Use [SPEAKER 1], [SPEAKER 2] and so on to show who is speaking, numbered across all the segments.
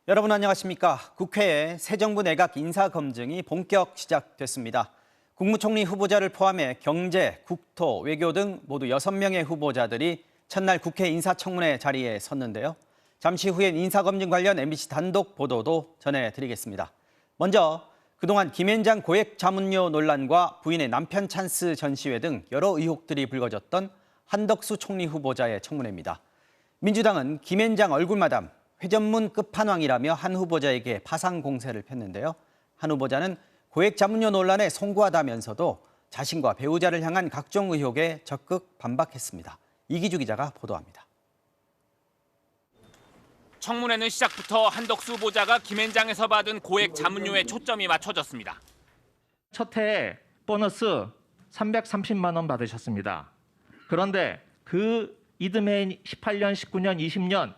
[SPEAKER 1] 여러분 안녕하십니까? 국회에 새 정부 내각 인사검증이 본격 시작됐습니다. 국무총리 후보자를 포함해 경제, 국토, 외교 등 모두 6명의 후보자들이 첫날 국회 인사청문회 자리에 섰는데요. 잠시 후엔 인사검증 관련 MBC 단독 보도도 전해드리겠습니다. 먼저 그동안 김앤장 고액자문료 논란과 부인의 남편 찬스 전시회 등 여러 의혹들이 불거졌던 한덕수 총리 후보자의 청문회입니다. 민주당은 김앤장 얼굴마담, 회전문 끝판왕이라며 한 후보자에게 파상 공세를 폈는데요. 한 후보자는 고액 자문료 논란에 송구하다면서도 자신과 배우자를 향한 각종 의혹에 적극 반박했습니다. 이기주 기자가 보도합니다.
[SPEAKER 2] 청문회는 시작부터 한덕수 후보자가 김앤장에서 받은 고액 자문료에 초점이 맞춰졌습니다.
[SPEAKER 3] 첫 해에 보너스 330만 원 받으셨습니다. 그런데 그 이듬해인 18년, 19년, 20년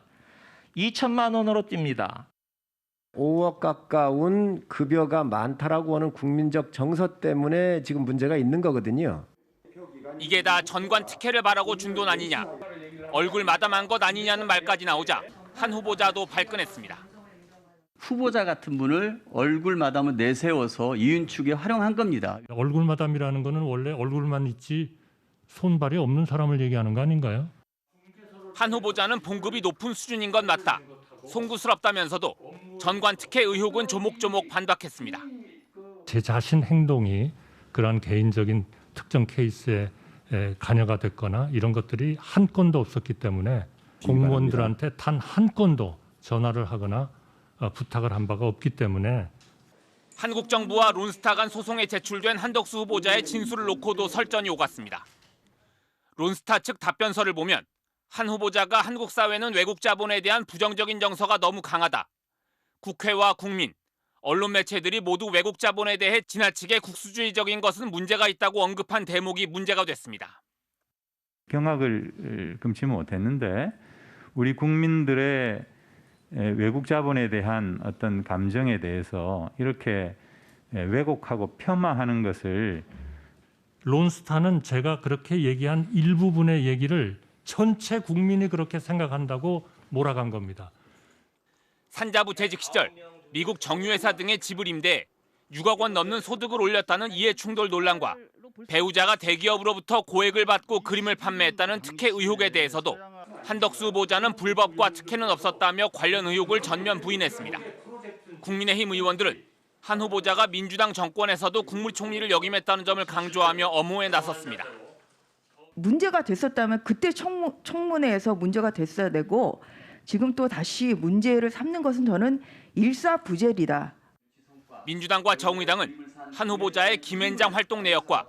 [SPEAKER 3] 2천만 원으로 뜁니다.
[SPEAKER 4] 5억 가까운 급여가 많다라고 하는 국민적 정서 때문에 지금 문제가 있는 거거든요.
[SPEAKER 2] 이게 다 전관 특혜를 바라고 준 돈 아니냐, 얼굴 마담한 것 아니냐는 말까지 나오자 한 후보자도 발끈했습니다.
[SPEAKER 5] 후보자 같은 분을 얼굴 마담을 내세워서 이윤축에 활용한 겁니다.
[SPEAKER 6] 얼굴 마담이라는 거는 원래 얼굴만 있지 손발이 없는 사람을 얘기하는 거 아닌가요?
[SPEAKER 2] 한 후보자는 봉급이 높은 수준인 건 맞다. 송구스럽다면서도 전관 특혜 의혹은 조목조목 반박했습니다.
[SPEAKER 6] 제 자신 행동이 그러한 개인적인 특정 케이스에 관여가 됐거나 이런 것들이 한 건도 없었기 때문에 공무원들한테 단 한 건도 전화를 하거나 부탁을 한 바가 없기 때문에
[SPEAKER 2] 한국 정부와 론스타 간 소송에 제출된 한덕수 후보자의 진술을 놓고도 설전이 오갔습니다. 론스타 측 답변서를 보면 한 후보자가 한국 사회는 외국 자본에 대한 부정적인 정서가 너무 강하다. 국회와 국민, 언론 매체들이 모두 외국 자본에 대해 지나치게 국수주의적인 것은 문제가 있다고 언급한 대목이 문제가 됐습니다.
[SPEAKER 7] 경악을 금치 못했는데 우리 국민들의 외국 자본에 대한 어떤 감정에 대해서 이렇게 왜곡하고 폄하하는 것을
[SPEAKER 6] 론스타는 제가 그렇게 얘기한 일부분의 얘기를 전체 국민이 그렇게 생각한다고 몰아간 겁니다.
[SPEAKER 2] 산자부 재직 시절 미국 정유회사 등의 집을 임대해 6억 원 넘는 소득을 올렸다는 이해충돌 논란과 배우자가 대기업으로부터 고액을 받고 그림을 판매했다는 특혜 의혹에 대해서도 한덕수 후보자는 불법과 특혜는 없었다며 관련 의혹을 전면 부인했습니다. 국민의힘 의원들은 한 후보자가 민주당 정권에서도 국무총리를 역임했다는 점을 강조하며 엄호에 나섰습니다.
[SPEAKER 8] 문제가 됐었다면 그때 청문회에서 문제가 됐어야 되고 지금 또 다시 문제를 삼는 것은 저는 일사부재리다. 민주당과
[SPEAKER 2] 정의당은 한 후보자의 김앤장 활동 내역과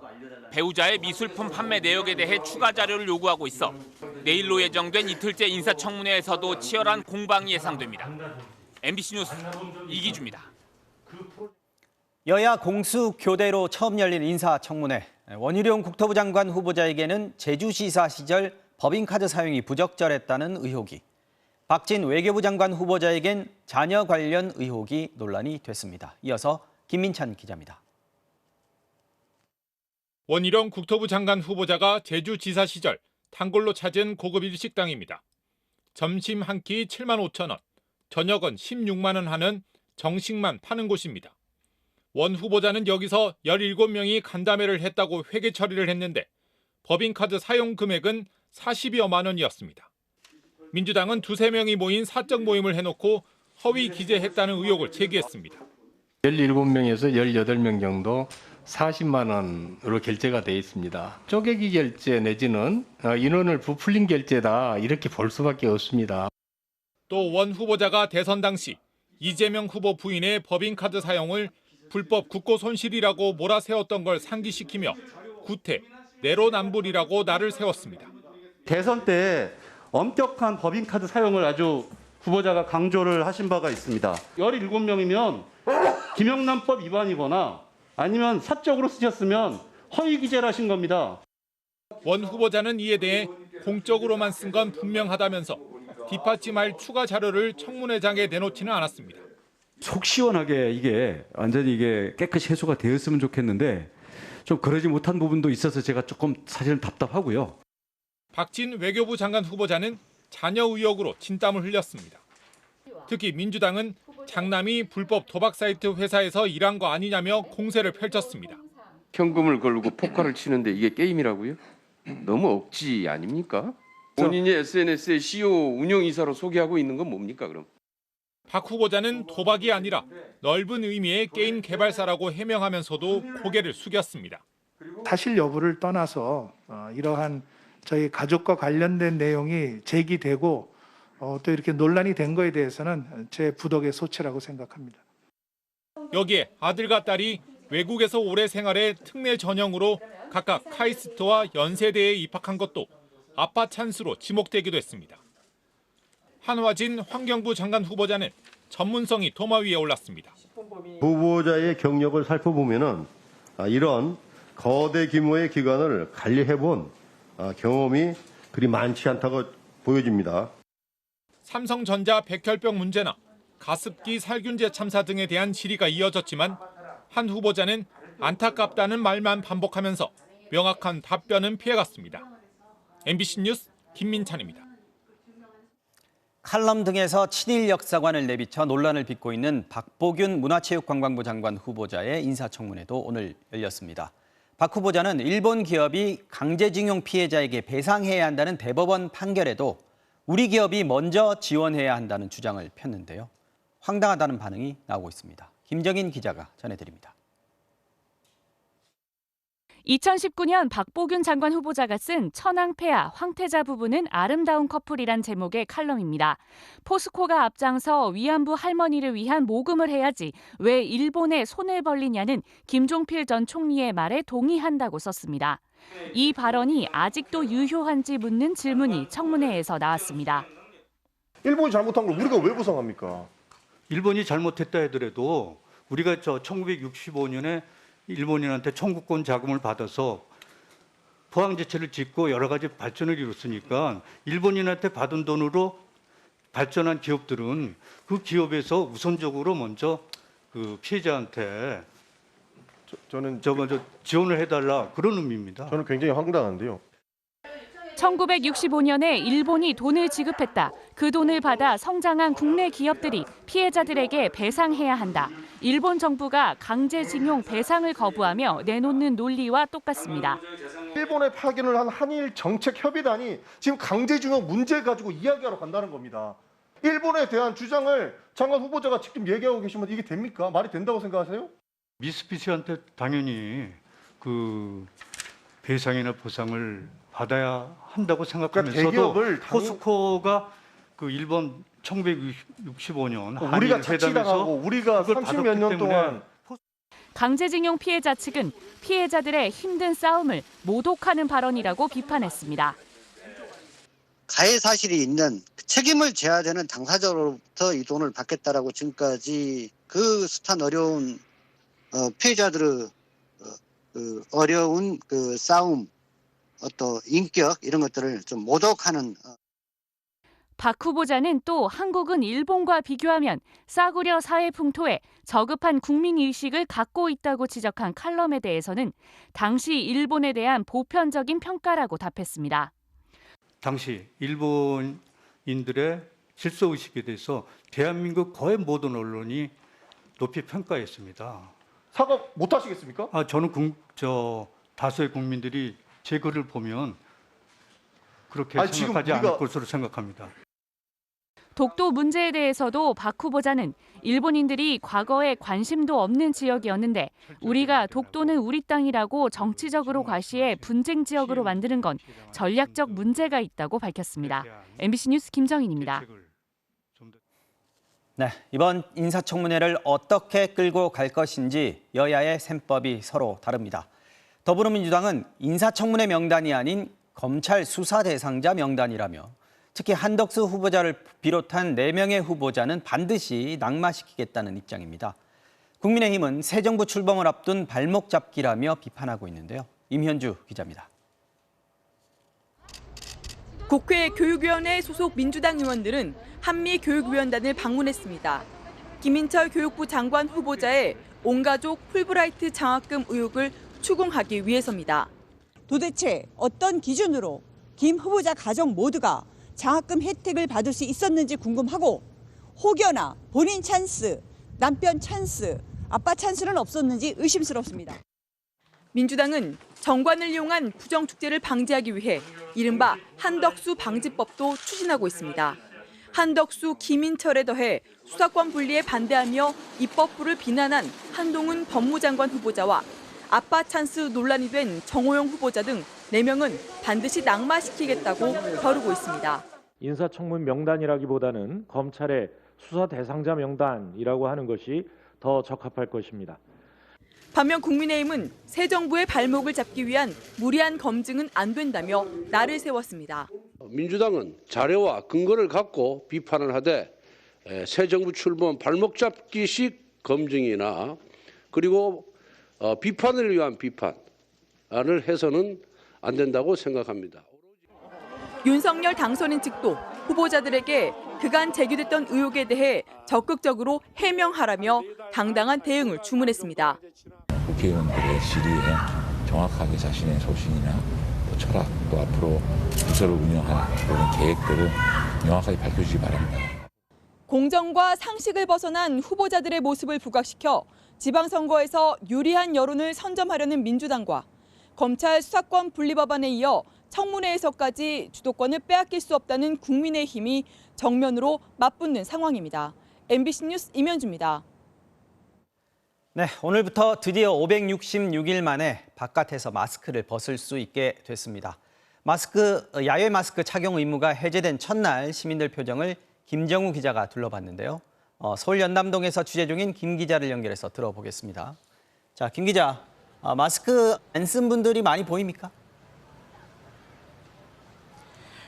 [SPEAKER 2] 배우자의 미술품 판매 내역에 대해 추가 자료를 요구하고 있어 내일로 예정된 이틀째 인사청문회에서도 치열한 공방이 예상됩니다. MBC 뉴스 이기주입니다.
[SPEAKER 1] 여야 공수 교대로 처음 열린 인사청문회. 원희룡 국토부 장관 후보자에게는 제주시사 시절 법인카드 사용이 부적절했다는 의혹이, 박진 외교부 장관 후보자에겐 자녀 관련 의혹이 논란이 됐습니다. 이어서 김민찬 기자입니다.
[SPEAKER 9] 원희룡 국토부 장관 후보자가 제주지사 시절 단골로 찾은 고급 일식당입니다. 점심 한 끼 7만 5천 원, 저녁은 16만 원 하는 정식만 파는 곳입니다. 원 후보자는 여기서 17명이 간담회를 했다고 회계 처리를 했는데 법인카드 사용 금액은 40여만 원이었습니다. 민주당은 2~3명이 모인 사적 모임을 해놓고 허위 기재했다는 의혹을 제기했습니다.
[SPEAKER 10] 17명에서 18명 정도 40만 원으로 결제가 돼 있습니다. 쪼개기 결제 내지는 인원을 부풀린 결제다 이렇게 볼 수밖에 없습니다.
[SPEAKER 9] 또 원 후보자가 대선 당시 이재명 후보 부인의 법인카드 사용을 불법 국고 손실이라고 몰아세웠던 걸 상기시키며 구태, 내로남불이라고 날을 세웠습니다.
[SPEAKER 11] 대선 때 엄격한 법인카드 사용을 아주 후보자가 강조를 하신 바가 있습니다. 17명이면 김영란법 위반이거나 아니면 사적으로 쓰셨으면 허위 기재를 하신 겁니다.
[SPEAKER 9] 원 후보자는 이에 대해 공적으로만 쓴 건 분명하다면서 뒷받침할 추가 자료를 청문회장에 내놓지는 않았습니다.
[SPEAKER 12] 속 시원하게 이게 완전히 이게 깨끗이 해소가 되었으면 좋겠는데 좀 그러지 못한 부분도 있어서 제가 조금 사실은 답답하고요.
[SPEAKER 9] 박진 외교부 장관 후보자는 자녀 의혹으로 진땀을 흘렸습니다. 특히 민주당은 장남이 불법 도박 사이트 회사에서 일한 거 아니냐며 공세를 펼쳤습니다.
[SPEAKER 13] 현금을 걸고 포커를 치는데 이게 게임이라고요? 너무 억지 아닙니까? 본인이 SNS에 CEO 운영이사로 소개하고 있는 건 뭡니까 그럼?
[SPEAKER 9] 박 후보자는 도박이 아니라 넓은 의미의 게임 개발사라고 해명하면서도 고개를 숙였습니다.
[SPEAKER 14] 사실 여부를 떠나서 이러한 저희 가족과 관련된 내용이 제기되고 또 이렇게 논란이 된 거에 대해서는 제 부덕의 소치라고 생각합니다.
[SPEAKER 9] 여기에 아들과 딸이 외국에서 오래 생활해 특례 전형으로 각각 카이스트와 연세대에 입학한 것도 아빠 찬스로 지목되기도 했습니다. 한화진 환경부 장관 후보자는 전문성이 도마 위에 올랐습니다.
[SPEAKER 15] 후보자의 경력을 살펴보면은 이런 거대 규모의 기관을 관리해본 경험이 그리 많지 않다고 보여집니다.
[SPEAKER 9] 삼성전자 백혈병 문제나 가습기 살균제 참사 등에 대한 질의가 이어졌지만 한 후보자는 안타깝다는 말만 반복하면서 명확한 답변은 피해갔습니다. MBC 뉴스 김민찬입니다.
[SPEAKER 1] 칼럼 등에서 친일 역사관을 내비쳐 논란을 빚고 있는 박보균 문화체육관광부 장관 후보자의 인사청문회도 오늘 열렸습니다. 박 후보자는 일본 기업이 강제징용 피해자에게 배상해야 한다는 대법원 판결에도 우리 기업이 먼저 지원해야 한다는 주장을 폈는데요. 황당하다는 반응이 나오고 있습니다. 김정인 기자가 전해드립니다.
[SPEAKER 16] 2019년 박보균 장관 후보자가 쓴 천황폐하 황태자 부부는 아름다운 커플이란 제목의 칼럼입니다. 포스코가 앞장서 위안부 할머니를 위한 모금을 해야지 왜 일본에 손을 벌리냐는 김종필 전 총리의 말에 동의한다고 썼습니다. 이 발언이 아직도 유효한지 묻는 질문이 청문회에서 나왔습니다.
[SPEAKER 17] 일본이 잘못한 걸 우리가 왜 보상합니까?
[SPEAKER 18] 일본이 잘못했다 하더라도 우리가 1965년에 일본인한테 청구권 자금을 받아서 포항제철을 짓고 여러 가지 발전을 이뤘으니까 일본인한테 받은 돈으로 발전한 기업들은 그 기업에서 우선적으로 먼저 그 피해자한테
[SPEAKER 17] 저는
[SPEAKER 18] 먼저 지원을 해달라 그런 의미입니다.
[SPEAKER 17] 저는 굉장히 황당한데요.
[SPEAKER 16] 1965년에 일본이 돈을 지급했다. 그 돈을 받아 성장한 국내 기업들이 피해자들에게 배상해야 한다. 일본 정부가 강제징용 배상을 거부하며 내놓는 논리와 똑같습니다.
[SPEAKER 17] 일본에 파견을 한 한일 정책협의단이 지금 강제징용 문제 가지고 이야기하러 간다는 겁니다. 일본에 대한 주장을 장관 후보자가 직접 얘기하고 계시면 이게 됩니까? 말이 된다고 생각하세요?
[SPEAKER 18] 미쓰비시한테 당연히 그 배상이나 보상을 받아야 한다고 생각하면서도 포스코가 그 일본 1965년
[SPEAKER 17] 우리가 자치당하고 우리가 30몇 년 동안
[SPEAKER 16] 강제징용 피해자 측은 피해자들의 힘든 싸움을 모독하는 발언이라고 비판했습니다.
[SPEAKER 19] 가해 사실이 있는 책임을 져야 되는 당사자로부터 이 돈을 받겠다라고 지금까지 그 숱한 어려운 피해자들의 어려운 그 싸움, 어떤 인격 이런 것들을 좀 모독하는.
[SPEAKER 16] 박 후보자는 또 한국은 일본과 비교하면 싸구려 사회 풍토에 저급한 국민의식을 갖고 있다고 지적한 칼럼에 대해서는 당시 일본에 대한 보편적인 평가라고 답했습니다.
[SPEAKER 18] 당시 일본인들의 질서의식에 대해서 대한민국 거의 모든 언론이 높이 평가했습니다.
[SPEAKER 17] 사과 못 하시겠습니까?
[SPEAKER 18] 저는 다수의 국민들이 제 글을 보면 그렇게 생각하지 않을 것으로 생각합니다.
[SPEAKER 16] 독도 문제에 대해서도 박 후보자는 일본인들이 과거에 관심도 없는 지역이었는데 우리가 독도는 우리 땅이라고 정치적으로 과시해 분쟁 지역으로 만드는 건 전략적 문제가 있다고 밝혔습니다. MBC 뉴스 김정인입니다.
[SPEAKER 1] 네, 이번 인사청문회를 어떻게 끌고 갈 것인지 여야의 셈법이 서로 다릅니다. 더불어민주당은 인사청문회 명단이 아닌 검찰 수사 대상자 명단이라며 특히 한덕수 후보자를 비롯한 4명의 후보자는 반드시 낙마시키겠다는 입장입니다. 국민의힘은 새 정부 출범을 앞둔 발목 잡기라며 비판하고 있는데요. 임현주 기자입니다.
[SPEAKER 20] 국회 교육위원회 소속 민주당 의원들은 한미교육위원단을 방문했습니다. 김인철 교육부 장관 후보자의 온가족 풀브라이트 장학금 의혹을 추궁하기 위해서입니다.
[SPEAKER 21] 도대체 어떤 기준으로 김 후보자 가족 모두가 장학금 혜택을 받을 수 있었는지 궁금하고 혹여나 본인 찬스, 남편 찬스, 아빠 찬스는 없었는지 의심스럽습니다.
[SPEAKER 20] 민주당은 정관을 이용한 부정축제를 방지하기 위해 이른바 한덕수 방지법도 추진하고 있습니다. 한덕수, 김인철에 더해 수사권 분리에 반대하며 입법부를 비난한 한동훈 법무장관 후보자와 아빠 찬스 논란이 된 정호영 후보자 등 4명은 반드시 낙마시키겠다고 벼르고 있습니다.
[SPEAKER 3] 인사청문 명단이라기보다는 검찰의 수사 대상자 명단이라고 하는 것이 더 적합할 것입니다.
[SPEAKER 20] 반면 국민의힘은 새 정부의 발목을 잡기 위한 무리한 검증은 안 된다며 날을 세웠습니다.
[SPEAKER 22] 민주당은 자료와 근거를 갖고 비판을 하되 새 정부 출범 발목 잡기식 검증이나 그리고 비판을 위한 비판을 해서는 안 된다고 생각합니다.
[SPEAKER 20] 윤석열 당선인 측도 후보자들에게 그간 제기됐던 의혹에 대해 적극적으로 해명하라며 당당한 대응을 주문했습니다.
[SPEAKER 23] 국회의원들의 질의에 정확하게 자신의 소신이나 또 철학, 또 앞으로 부서를 운영할 그런 계획들을 명확하게 밝혀주시기 바랍니다.
[SPEAKER 20] 공정과 상식을 벗어난 후보자들의 모습을 부각시켜 지방선거에서 유리한 여론을 선점하려는 민주당과 검찰 수사권 분리 법안에 이어 청문회에서까지 주도권을 빼앗길 수 없다는 국민의힘이 정면으로 맞붙는 상황입니다. MBC 뉴스 임현주입니다.
[SPEAKER 1] 네, 오늘부터 드디어 566일 만에 바깥에서 마스크를 벗을 수 있게 됐습니다. 야외 마스크 착용 의무가 해제된 첫날 시민들 표정을 김정우 기자가 둘러봤는데요. 서울 연남동에서 취재 중인 김 기자를 연결해서 들어보겠습니다. 자, 김 기자, 마스크 안 쓴 분들이 많이 보입니까?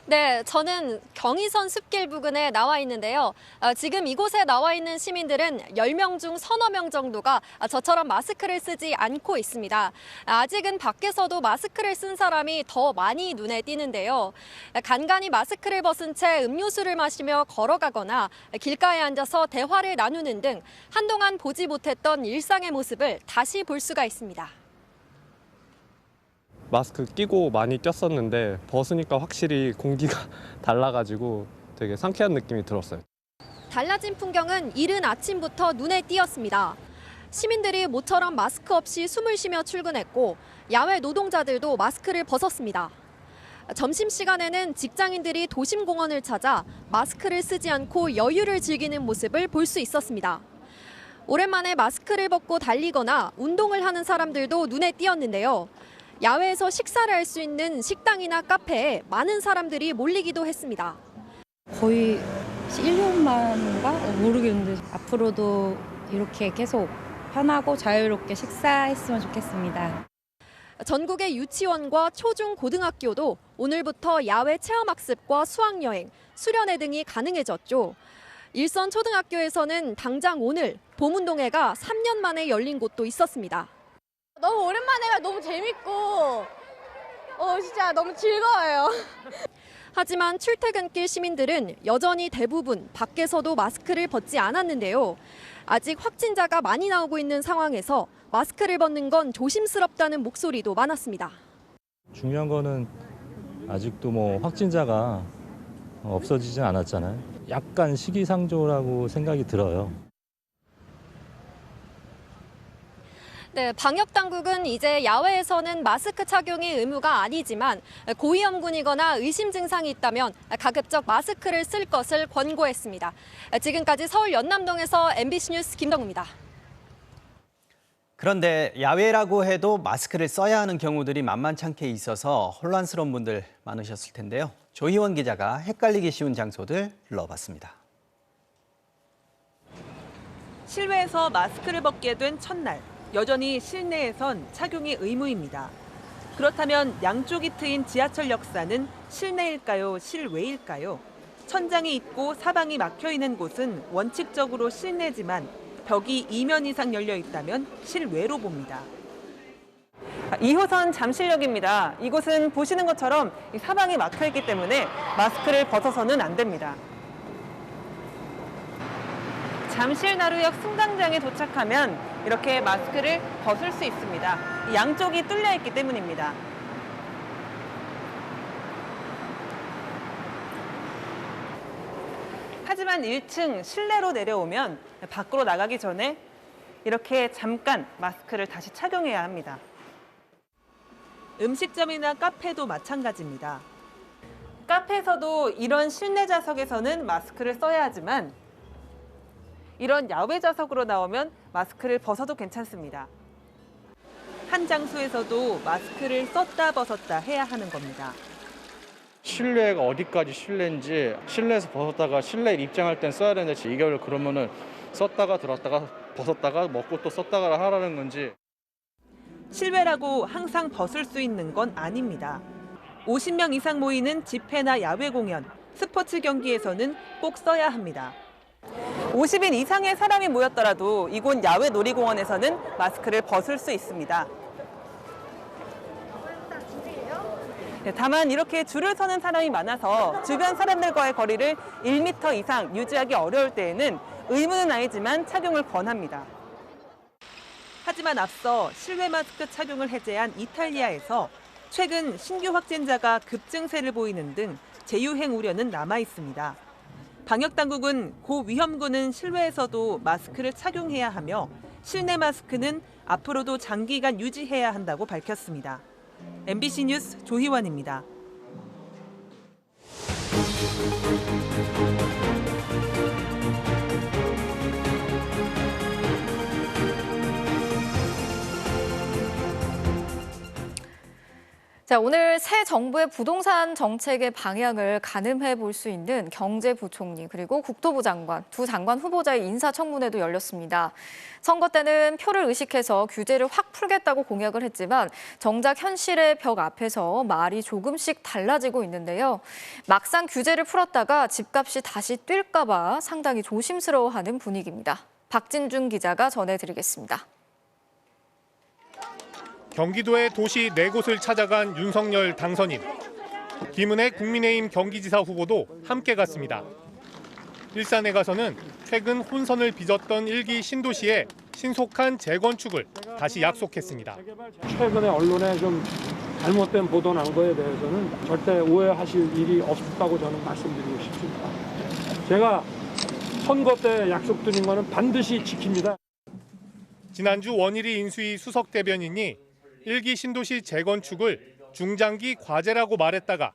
[SPEAKER 24] 네, 저는 경의선 숲길 부근에 나와 있는데요. 지금 이곳에 나와 있는 시민들은 10명 중 서너 명 정도가 저처럼 마스크를 쓰지 않고 있습니다. 아직은 밖에서도 마스크를 쓴 사람이 더 많이 눈에 띄는데요. 간간히 마스크를 벗은 채 음료수를 마시며 걸어가거나 길가에 앉아서 대화를 나누는 등 한동안 보지 못했던 일상의 모습을 다시 볼 수가 있습니다.
[SPEAKER 25] 마스크 끼고 많이 뛰었었는데 벗으니까 확실히 공기가 달라가지고 되게 상쾌한 느낌이 들었어요.
[SPEAKER 24] 달라진 풍경은 이른 아침부터 눈에 띄었습니다. 시민들이 모처럼 마스크 없이 숨을 쉬며 출근했고 야외 노동자들도 마스크를 벗었습니다. 점심시간에는 직장인들이 도심공원을 찾아 마스크를 쓰지 않고 여유를 즐기는 모습을 볼 수 있었습니다. 오랜만에 마스크를 벗고 달리거나 운동을 하는 사람들도 눈에 띄었는데요. 야외에서 식사를 할 수 있는 식당이나 카페에 많은 사람들이 몰리기도 했습니다.
[SPEAKER 26] 거의 1년 만인가? 모르겠는데 앞으로도 이렇게 계속 편하고 자유롭게 식사했으면 좋겠습니다.
[SPEAKER 24] 전국의 유치원과 초중 고등학교도 오늘부터 야외 체험학습과 수학여행, 수련회 등이 가능해졌죠. 일선 초등학교에서는 당장 오늘 봄운동회가 3년 만에 열린 곳도 있었습니다.
[SPEAKER 27] 너무 오랜만에 너무 재밌고 진짜 너무 즐거워요.
[SPEAKER 24] 하지만 출퇴근길 시민들은 여전히 대부분 밖에서도 마스크를 벗지 않았는데요. 아직 확진자가 많이 나오고 있는 상황에서 마스크를 벗는 건 조심스럽다는 목소리도 많았습니다.
[SPEAKER 28] 중요한 거는 아직도 확진자가 없어지진 않았잖아요. 약간 시기상조라고 생각이 들어요.
[SPEAKER 24] 네, 방역당국은 이제 야외에서는 마스크 착용이 의무가 아니지만 고위험군이거나 의심 증상이 있다면 가급적 마스크를 쓸 것을 권고했습니다. 지금까지 서울 연남동에서 MBC 뉴스 김덕우입니다.
[SPEAKER 1] 그런데 야외라고 해도 마스크를 써야 하는 경우들이 만만찮게 있어서 혼란스러운 분들 많으셨을 텐데요. 조희원 기자가 헷갈리기 쉬운 장소들 불러봤습니다.
[SPEAKER 20] 실외에서 마스크를 벗게 된 첫날. 여전히 실내에선 착용이 의무입니다. 그렇다면 양쪽이 트인 지하철 역사는 실내일까요, 실외일까요? 천장이 있고 사방이 막혀 있는 곳은 원칙적으로 실내지만 벽이 2면 이상 열려 있다면 실외로 봅니다. 2호선 잠실역입니다. 이곳은 보시는 것처럼 사방이 막혀 있기 때문에 마스크를 벗어서는 안 됩니다. 잠실나루역 승강장에 도착하면 이렇게 마스크를 벗을 수 있습니다. 양쪽이 뚫려 있기 때문입니다. 하지만
[SPEAKER 2] 하지만 1층 실내로 내려오면 밖으로 나가기 전에 이렇게 잠깐 마스크를 다시 착용해야 합니다. 음식점이나 카페도 마찬가지입니다. 카페에서도 이런 실내 좌석에서는 마스크를 써야 하지만 이런 야외 좌석으로 나오면 마스크를 벗어도 괜찮습니다. 한 장소에서도 마스크를 썼다 벗었다 해야 하는 겁니다.
[SPEAKER 4] 실내가 어디까지 실내인지 실내에서 벗었다가 실내에 입장할 땐 써야 되는데 이걸 그러면은 썼다가 들었다가 벗었다가 먹고 또 썼다가 하라는 건지.
[SPEAKER 2] 실외라고 항상 벗을 수 있는 건 아닙니다. 50명 이상 모이는 집회나 야외 공연, 스포츠 경기에서는 꼭 써야 합니다. 50인 이상의 사람이 모였더라도 이곳 야외 놀이공원에서는 마스크를 벗을 수 있습니다. 다만 이렇게 줄을 서는 사람이 많아서 주변 사람들과의 거리를 1m 이상 유지하기 어려울 때에는 의무는 아니지만 착용을 권합니다. 하지만 앞서 실외 마스크 착용을 해제한 이탈리아에서 최근 신규 확진자가 급증세를 보이는 등 재유행 우려는 남아 있습니다. 방역당국은 고위험군은 실외에서도 마스크를 착용해야 하며 실내 마스크는 앞으로도 장기간 유지해야 한다고 밝혔습니다. MBC 뉴스 조희원입니다.
[SPEAKER 5] 자, 오늘 새 정부의 부동산 정책의 방향을 가늠해 볼 수 있는 경제부총리 그리고 국토부 장관, 두 장관 후보자의 인사청문회도 열렸습니다. 선거 때는 표를 의식해서 규제를 확 풀겠다고 공약을 했지만 정작 현실의 벽 앞에서 말이 조금씩 달라지고 있는데요. 막상 규제를 풀었다가 집값이 다시 뛸까 봐 상당히 조심스러워하는 분위기입니다. 박진준 기자가 전해드리겠습니다.
[SPEAKER 9] 경기도의 도시 4곳을 찾아간 윤석열 당선인. 김은혜 국민의힘 경기지사 후보도 함께 갔습니다. 일산에 가서는 최근 혼선을 빚었던 1기 신도시의 신속한 재건축을 다시 약속했습니다.
[SPEAKER 3] 최근에 언론에 좀 잘못된 보도 난 거에 대해서는 절대 오해하실 일이 없다고 저는 말씀드리고 싶습니다. 제가 선거 때 약속드린 거는 반드시 지킵니다.
[SPEAKER 9] 지난주 원일이 인수위 수석 대변인이 1기 신도시 재건축을 중장기 과제라고 말했다가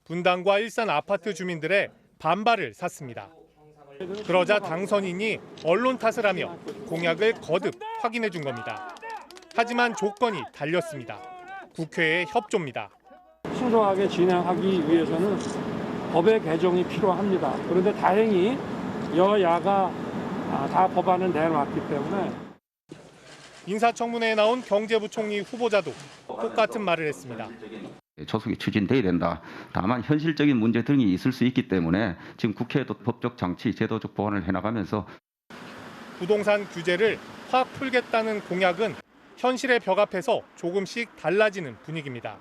[SPEAKER 9] 분당과 일산 아파트 주민들의 반발을 샀습니다. 그러자 당선인이 언론 탓을 하며 공약을 거듭 확인해 준 겁니다. 하지만 조건이 달렸습니다. 국회의 협조입니다.
[SPEAKER 3] 신속하게 진행하기 위해서는 법의 개정이 필요합니다. 그런데 다행히 여야가 다 법안을 내놨기 때문에
[SPEAKER 9] 인사청문회에 나온 경제부총리 후보자도 똑같은 말을 했습니다.
[SPEAKER 6] 조속히 추진돼야 된다. 다만 현실적인 문제 등이 있을 수 있기 때문에 지금 국회에도 법적 장치, 제도적 보완을 해나가면서
[SPEAKER 9] 부동산 규제를 확 풀겠다는 공약은 현실의 벽 앞에서 조금씩 달라지는 분위기입니다.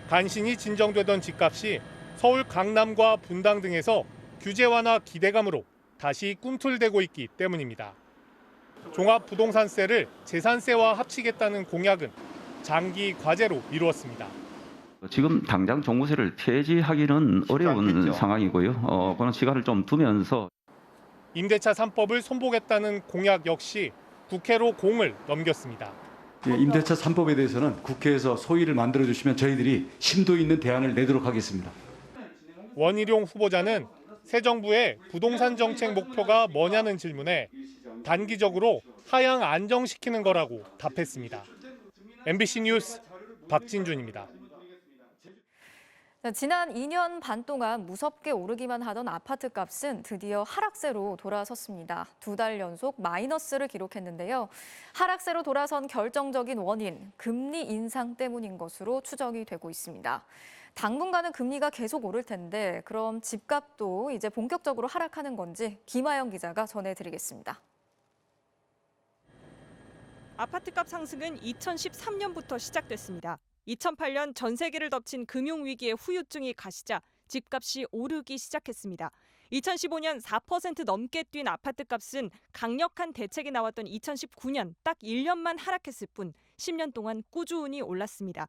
[SPEAKER 9] 간신히 진정되던 집값이 서울 강남과 분당 등에서 규제 완화 기대감으로 다시 꿈틀대고 있기 때문입니다. 종합부동산세를 재산세와 합치겠다는 공약은 장기 과제로 미루었습니다.
[SPEAKER 6] 지금 당장 종부세를 폐지하기는 어려운 상황이고요. 그런 시간을 좀 두면서
[SPEAKER 9] 임대차 3법을 손보겠다는 공약 역시 국회로 공을 넘겼습니다.
[SPEAKER 12] 임대차 3법에 대해서는 국회에서 소위를 만들어주시면 저희들이 심도 있는 대안을 내도록 하겠습니다.
[SPEAKER 9] 원희룡 후보자는 새 정부의 부동산 정책 목표가 뭐냐는 질문에 단기적으로 하향 안정시키는 거라고 답했습니다. MBC 뉴스 박진준입니다.
[SPEAKER 5] 지난 2년 반 동안 무섭게 오르기만 하던 아파트 값은 드디어 하락세로 돌아섰습니다. 2달 연속 마이너스를 기록했는데요. 하락세로 돌아선 결정적인 원인, 금리 인상 때문인 것으로 추정이 되고 있습니다. 당분간은 금리가 계속 오를 텐데 그럼 집값도 이제 본격적으로 하락하는 건지 김하영 기자가 전해드리겠습니다.
[SPEAKER 7] 아파트값 상승은 2013년부터 시작됐습니다. 2008년 전 세계를 덮친 금융위기의 후유증이 가시자 집값이 오르기 시작했습니다. 2015년 4% 넘게 뛴 아파트값은 강력한 대책이 나왔던 2019년 딱 1년만 하락했을 뿐 10년 동안 꾸준히 올랐습니다.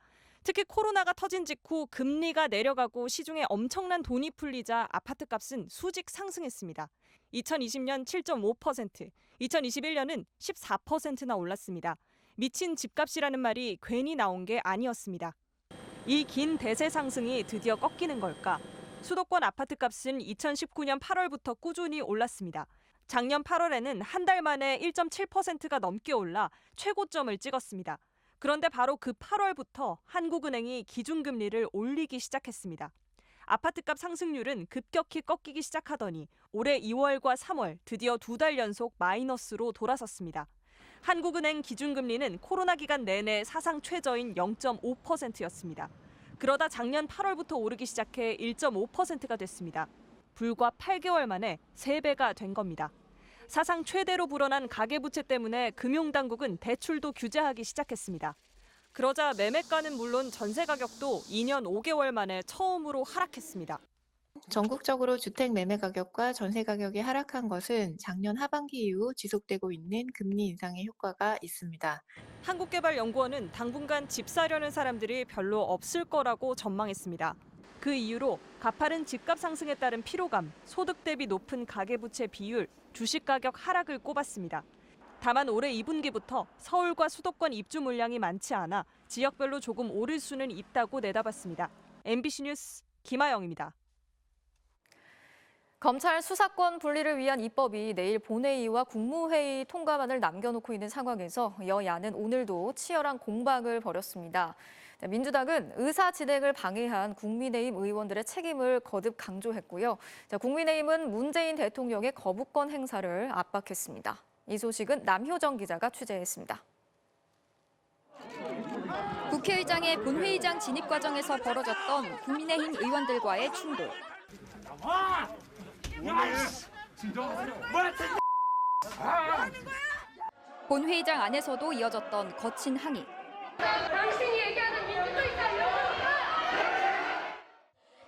[SPEAKER 7] 특히 코로나가 터진 직후 금리가 내려가고 시중에 엄청난 돈이 풀리자 아파트값은 수직 상승했습니다. 2020년 7.5%, 2021년은 14%나 올랐습니다. 미친 집값이라는 말이 괜히 나온 게 아니었습니다. 이 긴 대세 상승이 드디어 꺾이는 걸까? 수도권 아파트값은 2019년 8월부터 꾸준히 올랐습니다. 작년 8월에는 한 달 만에 1.7%가 넘게 올라 최고점을 찍었습니다. 그런데 바로 그 8월부터 한국은행이 기준금리를 올리기 시작했습니다. 아파트값 상승률은 급격히 꺾이기 시작하더니 올해 2월과 3월 드디어 2달 연속 마이너스로 돌아섰습니다. 한국은행 기준금리는 코로나 기간 내내 사상 최저인 0.5%였습니다. 그러다 작년 8월부터 오르기 시작해 1.5%가 됐습니다. 불과 8개월 만에 3배가 된 겁니다. 사상 최대로 불어난 가계부채 때문에 금융당국은 대출도 규제하기 시작했습니다. 그러자 매매가는 물론 전세 가격도 2년 5개월 만에 처음으로 하락했습니다.
[SPEAKER 8] 전국적으로 주택 매매 가격과 전세 가격이 하락한 것은 작년 하반기 이후 지속되고 있는 금리 인상의 효과가 있습니다.
[SPEAKER 7] 한국개발연구원은 당분간 집 사려는 사람들이 별로 없을 거라고 전망했습니다. 그 이유로 가파른 집값 상승에 따른 피로감, 소득 대비 높은 가계부채 비율, 주식 가격 하락을 꼽았습니다. 다만 올해 2분기부터 서울과 수도권 입주 물량이 많지 않아 지역별로 조금 오를 수는 있다고 내다봤습니다. MBC 뉴스 김아영입니다.
[SPEAKER 5] 검찰 수사권 분리를 위한 입법이 내일 본회의와 국무회의 통과만을 남겨놓고 있는 상황에서 여야는 오늘도 치열한 공방을 벌였습니다. 민주당은 의사 진행을 방해한 국민의힘 의원들의 책임을 거듭 강조했고요. 국민의힘은 문재인 대통령의 거부권 행사를 압박했습니다. 이 소식은 남효정 기자가 취재했습니다.
[SPEAKER 10] 국회의장의 본회의장 진입 과정에서 벌어졌던 국민의힘 의원들과의 충돌. 본회의장 안에서도 이어졌던 거친 항의. 당신이 얘기하는 민주도 있다요.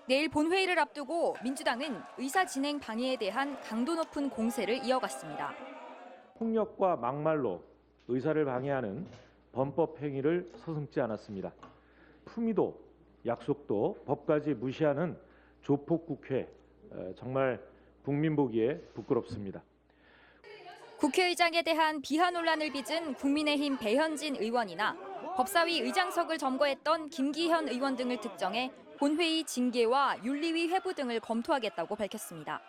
[SPEAKER 10] 내일 본회의를 앞두고 민주당은 의사 진행 방해에 대한 강도 높은 공세를 이어갔습니다.
[SPEAKER 11] 폭력과 막말로 의사를 방해하는 범법 행위를 서슴지 않았습니다. 품위도 약속도 법까지 무시하는 조폭국회, 정말 국민 보기에 부끄럽습니다.
[SPEAKER 10] 국회의장에 대한 비하 논란을 빚은 국민의힘 배현진 의원이나 법사위 의장석을 점거했던 김기현 의원 등을 특정해 본회의 징계와 윤리위 회부 등을 검토하겠다고 밝혔습니다.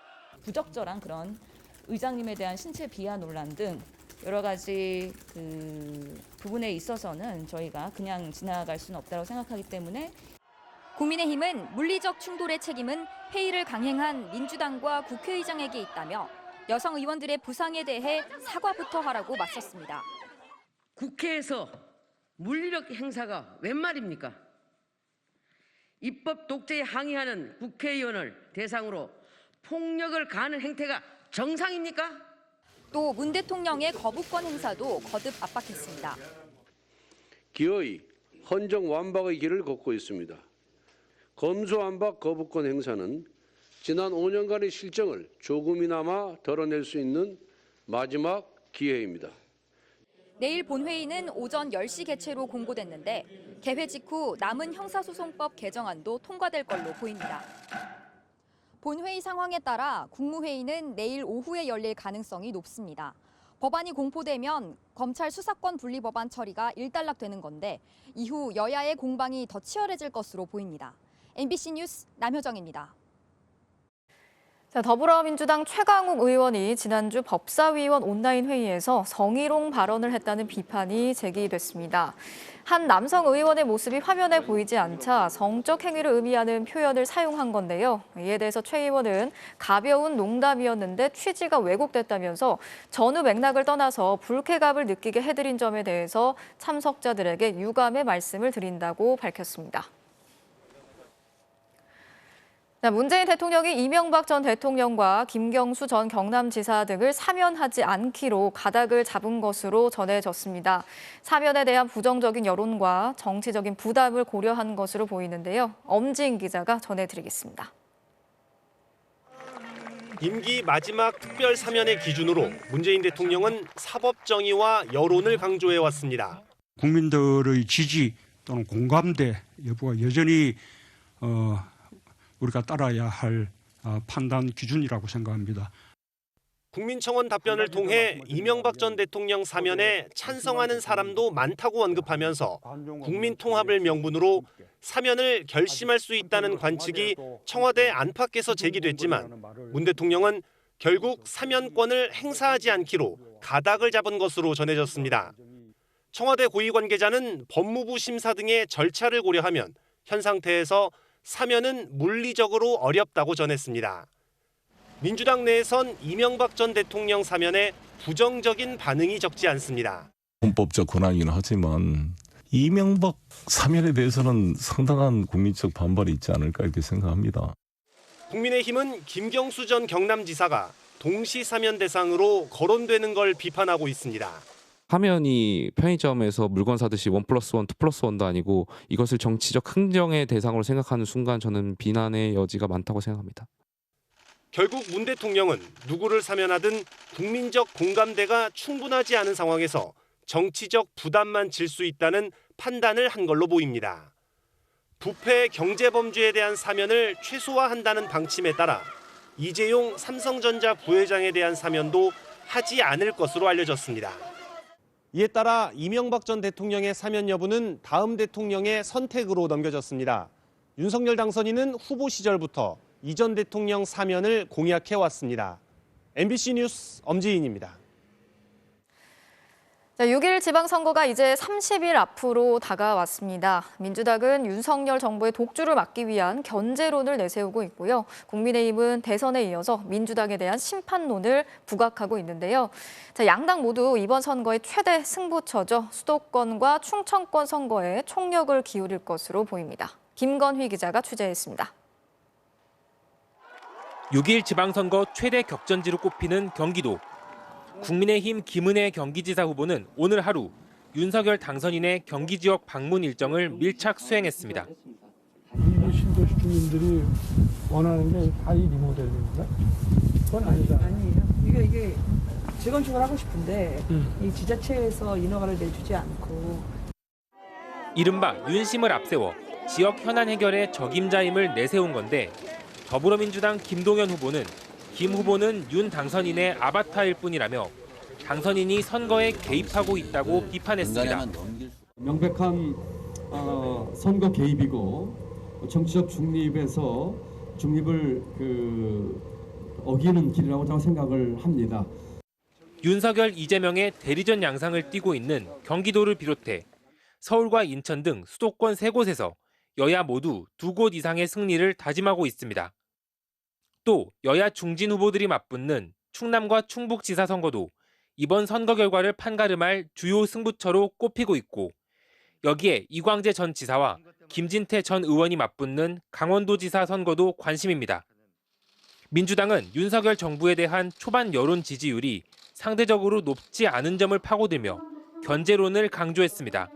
[SPEAKER 13] 부적절한 그런 의장님에 대한 신체 비하 논란 등 여러 가지 부분에 있어서는 저희가 그냥 지나갈 수는 없다고 생각하기 때문에
[SPEAKER 10] 국민의힘은 물리적 충돌의 책임은 회의를 강행한 민주당과 국회의장에게 있다며 여성 의원들의 부상에 대해 사과부터 하라고 맞섰습니다.
[SPEAKER 14] 국회에서 물리력 행사가 웬 말입니까? 입법 독재에 항의하는 국회의원을 대상으로 폭력을 가하는 행태가 정상입니까?
[SPEAKER 10] 또 문 대통령의 거부권 행사도 거듭 압박했습니다.
[SPEAKER 22] 기어이 헌정 완박의 길을 걷고 있습니다. 검수완박 거부권 행사는 지난 5년간의 실정을 조금이나마 덜어낼 수 있는 마지막 기회입니다.
[SPEAKER 10] 내일 본회의는 오전 10시 개최로 공고됐는데 개회 직후 남은 형사소송법 개정안도 통과될 걸로 보입니다. 본회의 상황에 따라 국무회의는 내일 오후에 열릴 가능성이 높습니다. 법안이 공포되면 검찰 수사권 분리 법안 처리가 일단락되는 건데 이후 여야의 공방이 더 치열해질 것으로 보입니다. MBC 뉴스 남효정입니다.
[SPEAKER 5] 더불어민주당 최강욱 의원이 지난주 법사위원 온라인 회의에서 성희롱 발언을 했다는 비판이 제기됐습니다. 한 남성 의원의 모습이 화면에 보이지 않자 성적 행위를 의미하는 표현을 사용한 건데요. 이에 대해서 최 의원은 가벼운 농담이었는데 취지가 왜곡됐다면서 전후 맥락을 떠나서 불쾌감을 느끼게 해드린 점에 대해서 참석자들에게 유감의 말씀을 드린다고 밝혔습니다. 문재인 대통령이 이명박 전 대통령과 김경수 전 경남지사 등을 사면하지 않기로 가닥을 잡은 것으로 전해졌습니다. 사면에 대한 부정적인 여론과 정치적인 부담을 고려한 것으로 보이는데요. 엄지인 기자가 전해드리겠습니다.
[SPEAKER 15] 임기 마지막 특별 사면의 기준으로 문재인 대통령은 사법 정의와 여론을 강조해왔습니다.
[SPEAKER 17] 국민들의 지지
[SPEAKER 3] 또는 공감대 여부가 여전히 우리가 따라야 할 판단 기준이라고 생각합니다.
[SPEAKER 15] 국민청원 답변을 통해 이명박 전 대통령 사면에 찬성하는 사람도 많다고 언급하면서 국민 통합을 명분으로 사면을 결심할 수 있다는 관측이 청와대 안팎에서 제기됐지만 문 대통령은 결국 사면권을 행사하지 않기로 가닥을 잡은 것으로 전해졌습니다. 청와대 고위 관계자는 법무부 심사 등의 절차를 고려하면 현 상태에서 사면은 물리적으로 어렵다고 전했습니다. 민주당 내에선 이명박 전 대통령 사면에 부정적인 반응이 적지 않습니다.
[SPEAKER 16] 헌법적 권한이긴 하지만 이명박 사면에 대해서는 상당한 국민적 반발이 있지 않을까 이렇게 생각합니다.
[SPEAKER 15] 국민의힘은 김경수 전 경남지사가 동시 사면 대상으로 거론되는 걸 비판하고 있습니다.
[SPEAKER 17] 사면이 편의점에서 물건 사듯이 1+1, 2+1도 아니고 이것을 정치적 흥정의 대상으로 생각하는 순간 저는 비난의 여지가 많다고 생각합니다.
[SPEAKER 15] 결국 문 대통령은 누구를 사면하든 국민적 공감대가 충분하지 않은 상황에서 정치적 부담만 질 수 있다는 판단을 한 걸로 보입니다. 부패 경제범죄에 대한 사면을 최소화한다는 방침에 따라 이재용 삼성전자 부회장에 대한 사면도 하지 않을 것으로 알려졌습니다. 이에 따라 이명박 전 대통령의 사면 여부는 다음 대통령의 선택으로 넘겨졌습니다. 윤석열 당선인은 후보 시절부터 이 전 대통령 사면을 공약해왔습니다. MBC 뉴스 엄지인입니다.
[SPEAKER 5] 6일 지방선거가 이제 30일 앞으로 다가왔습니다. 민주당은 윤석열 정부의 독주를 막기 위한 견제론을 내세우고 있고요. 국민의힘은 대선에 이어서 민주당에 대한 심판론을 부각하고 있는데요. 양당 모두 이번 선거의 최대 승부처죠. 수도권과 충청권 선거에 총력을 기울일 것으로 보입니다. 김건휘 기자가 취재했습니다.
[SPEAKER 18] 6일 지방선거 최대 격전지로 꼽히는 경기도. 국민의힘 김은혜 경기지사 후보는 오늘 하루 윤석열 당선인의 경기 지역 방문 일정을 밀착 수행했습니다.
[SPEAKER 3] 이 신도시 주민들이 원하는 게 다 이 리모델링인가? 그건 아니다.
[SPEAKER 19] 아니에요. 이게 재건축을 하고 싶은데 이 지자체에서 인허가를 내주지 않고
[SPEAKER 18] 이른바 윤심을 앞세워 지역 현안 해결에 적임자임을 내세운 건데 더불어민주당 김동연 후보는 김 후보는 윤 당선인의 아바타일 뿐이라며 당선인이 선거에 개입하고 있다고 비판했습니다.
[SPEAKER 21] 명백한 선거 개입이고 정치적 중립에서 중립을 어기는 길이라고 저는 생각을 합니다.
[SPEAKER 18] 윤석열, 이재명의 대리전 양상을 띠고 있는 경기도를 비롯해 서울과 인천 등 수도권 3곳에서 여야 모두 2곳 이상의 승리를 다짐하고 있습니다. 또 여야 중진 후보들이 맞붙는 충남과 충북지사 선거도 이번 선거 결과를 판가름할 주요 승부처로 꼽히고 있고 여기에 이광재 전 지사와 김진태 전 의원이 맞붙는 강원도지사 선거도 관심입니다. 민주당은 윤석열 정부에 대한 초반 여론 지지율이 상대적으로 높지 않은 점을 파고들며 견제론을 강조했습니다.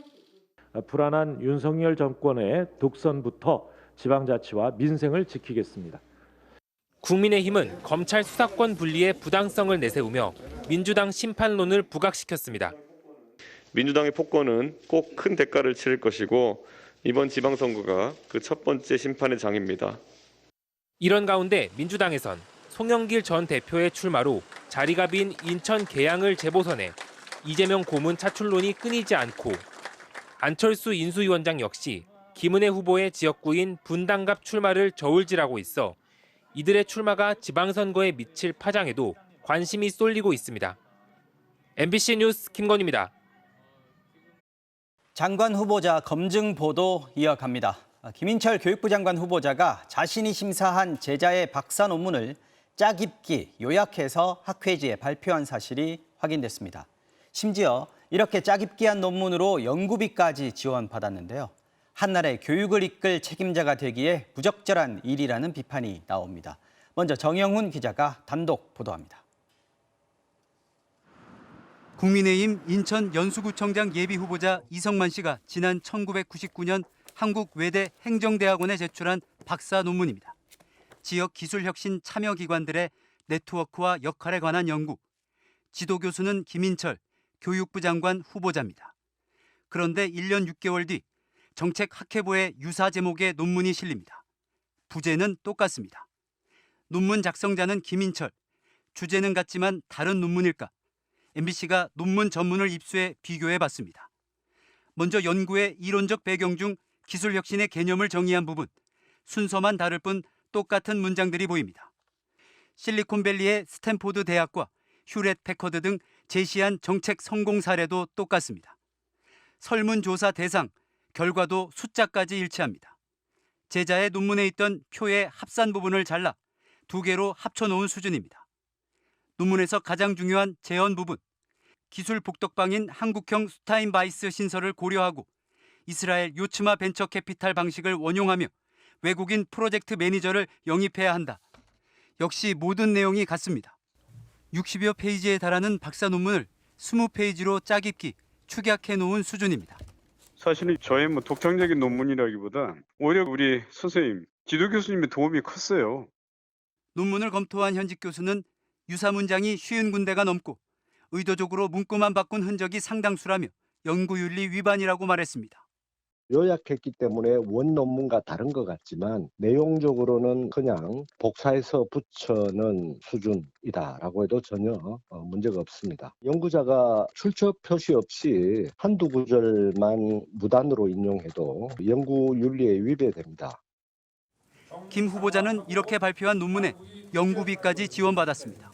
[SPEAKER 11] 불안한 윤석열 정권의 독선부터 지방자치와 민생을 지키겠습니다.
[SPEAKER 18] 국민의힘은 검찰 수사권 분리의 부당성을 내세우며 민주당 심판론을 부각시켰습니다.
[SPEAKER 23] 민주당의 폭거는 꼭 큰 대가를 치를 것이고 이번 지방선거가 그 첫 번째 심판의 장입니다.
[SPEAKER 18] 이런 가운데 민주당에선 송영길 전 대표의 출마로 자리가 빈 인천 계양을 재보선해 이재명 고문 차출론이 끊이지 않고 안철수 인수위원장 역시 김은혜 후보의 지역구인 분당갑 출마를 저울질하고 있어 이들의 출마가 지방선거에 미칠 파장에도 관심이 쏠리고 있습니다. MBC 뉴스 김건희입니다.
[SPEAKER 1] 장관 후보자 검증 보도 이어갑니다. 김인철 교육부 장관 후보자가 자신이 심사한 제자의 박사 논문을 짜깁기, 요약해서 학회지에 발표한 사실이 확인됐습니다. 심지어 이렇게 짜깁기한 논문으로 연구비까지 지원받았는데요. 한나라의 교육을 이끌 책임자가 되기에 부적절한 일이라는 비판이 나옵니다. 먼저 정영훈 기자가 단독 보도합니다.
[SPEAKER 25] 국민의힘 인천 연수구청장 예비후보자 이성만 씨가 지난 1999년 한국외대 행정대학원에 제출한 박사 논문입니다. 지역 기술혁신 참여기관들의 네트워크와 역할에 관한 연구. 지도교수는 김인철 교육부 장관 후보자입니다. 그런데 1년 6개월 뒤 정책학회부의 유사 제목의 논문이 실립니다. 부제는 똑같습니다. 논문 작성자는 김인철, 주제는 같지만 다른 논문일까? MBC가 논문 전문을 입수해 비교해봤습니다. 먼저 연구의 이론적 배경 중 기술 혁신의 개념을 정의한 부분, 순서만 다를 뿐 똑같은 문장들이 보입니다. 실리콘밸리의 스탠포드 대학과 휴렛 패커드 등 제시한 정책 성공 사례도 똑같습니다. 설문조사 대상, 결과도 숫자까지 일치합니다. 제자의 논문에 있던 표의 합산 부분을 잘라 2개로 합쳐놓은 수준입니다. 논문에서 가장 중요한 재현 부분, 기술 복덕방인 한국형 스타인바이스 신설을 고려하고 이스라엘 요츠마 벤처 캐피탈 방식을 원용하며 외국인 프로젝트 매니저를 영입해야 한다. 역시 모든 내용이 같습니다. 60여 페이지에 달하는 박사 논문을 20페이지로 짜깁기, 축약해 놓은 수준입니다.
[SPEAKER 2] 사실은 저의 독창적인 논문이라기보다 오히려 우리 선생님, 지도 교수님의 도움이 컸어요.
[SPEAKER 25] 논문을 검토한 현직 교수는 유사 문장이 50군데가 넘고 의도적으로 문구만 바꾼 흔적이 상당수라며 연구윤리 위반이라고 말했습니다.
[SPEAKER 4] 요약했기 때문에 원 논문과 다른 것 같지만 내용적으로는 그냥 복사해서 붙여넣은 수준이다라고 해도 전혀 문제가 없습니다. 연구자가 출처 표시 없이 한두 구절만 무단으로 인용해도 연구윤리에 위배됩니다.
[SPEAKER 25] 김 후보자는 이렇게 발표한 논문에 연구비까지 지원받았습니다.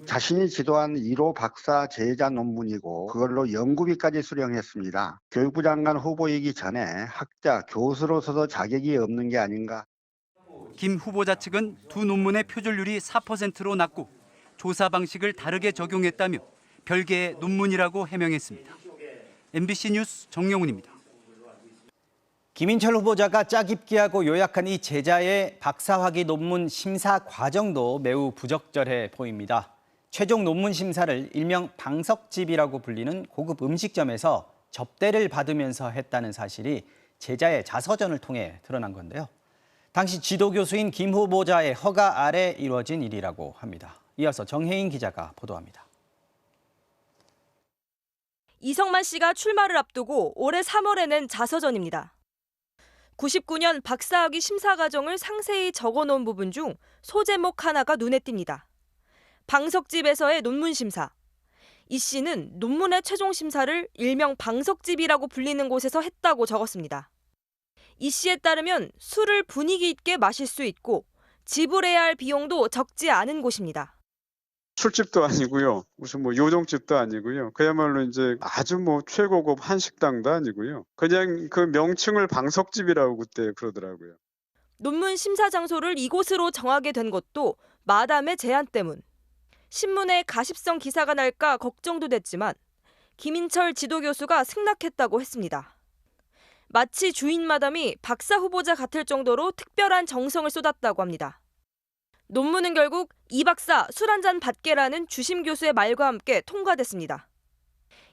[SPEAKER 6] 자신이 지도한 1호 박사 제자 논문이고 그걸로 연구비까지 수령했습니다. 교육부 장관 후보이기 전에 학자, 교수로서도 자격이 없는 게 아닌가.
[SPEAKER 25] 김 후보자 측은 두 논문의 표절률이 4%로 낮고 조사 방식을 다르게 적용했다며 별개의 논문이라고 해명했습니다. MBC 뉴스 정영훈입니다.
[SPEAKER 1] 김인철 후보자가 짜깁기하고 요약한 이 제자의 박사학위 논문 심사 과정도 매우 부적절해 보입니다. 최종 논문 심사를 일명 방석집이라고 불리는 고급 음식점에서 접대를 받으면서 했다는 사실이 제자의 자서전을 통해 드러난 건데요. 당시 지도교수인 김 후보자의 허가 아래 이루어진 일이라고 합니다. 이어서 정혜인 기자가 보도합니다.
[SPEAKER 20] 이성만 씨가 출마를 앞두고 올해 3월에 낸 자서전입니다. 99년 박사학위 심사 과정을 상세히 적어놓은 부분 중 소제목 하나가 눈에 띕니다. 방석집에서의 논문 심사. 이 씨는 논문의 최종 심사를 일명 방석집이라고 불리는 곳에서 했다고 적었습니다. 이 씨에 따르면 술을 분위기 있게 마실 수 있고 지불해야 할 비용도 적지 않은 곳입니다.
[SPEAKER 2] 술집도 아니고요. 무슨 요정집도 아니고요. 그야말로 이제 아주 최고급 한식당도 아니고요. 그냥 그 명칭을 방석집이라고 그때 그러더라고요.
[SPEAKER 20] 논문 심사 장소를 이곳으로 정하게 된 것도 마담의 제안 때문. 신문에 가십성 기사가 날까 걱정도 됐지만 김인철 지도교수가 승낙했다고 했습니다. 마치 주인 마담이 박사 후보자 같을 정도로 특별한 정성을 쏟았다고 합니다. 논문은 결국 이 박사 술 한잔 받게라는 주심 교수의 말과 함께 통과됐습니다.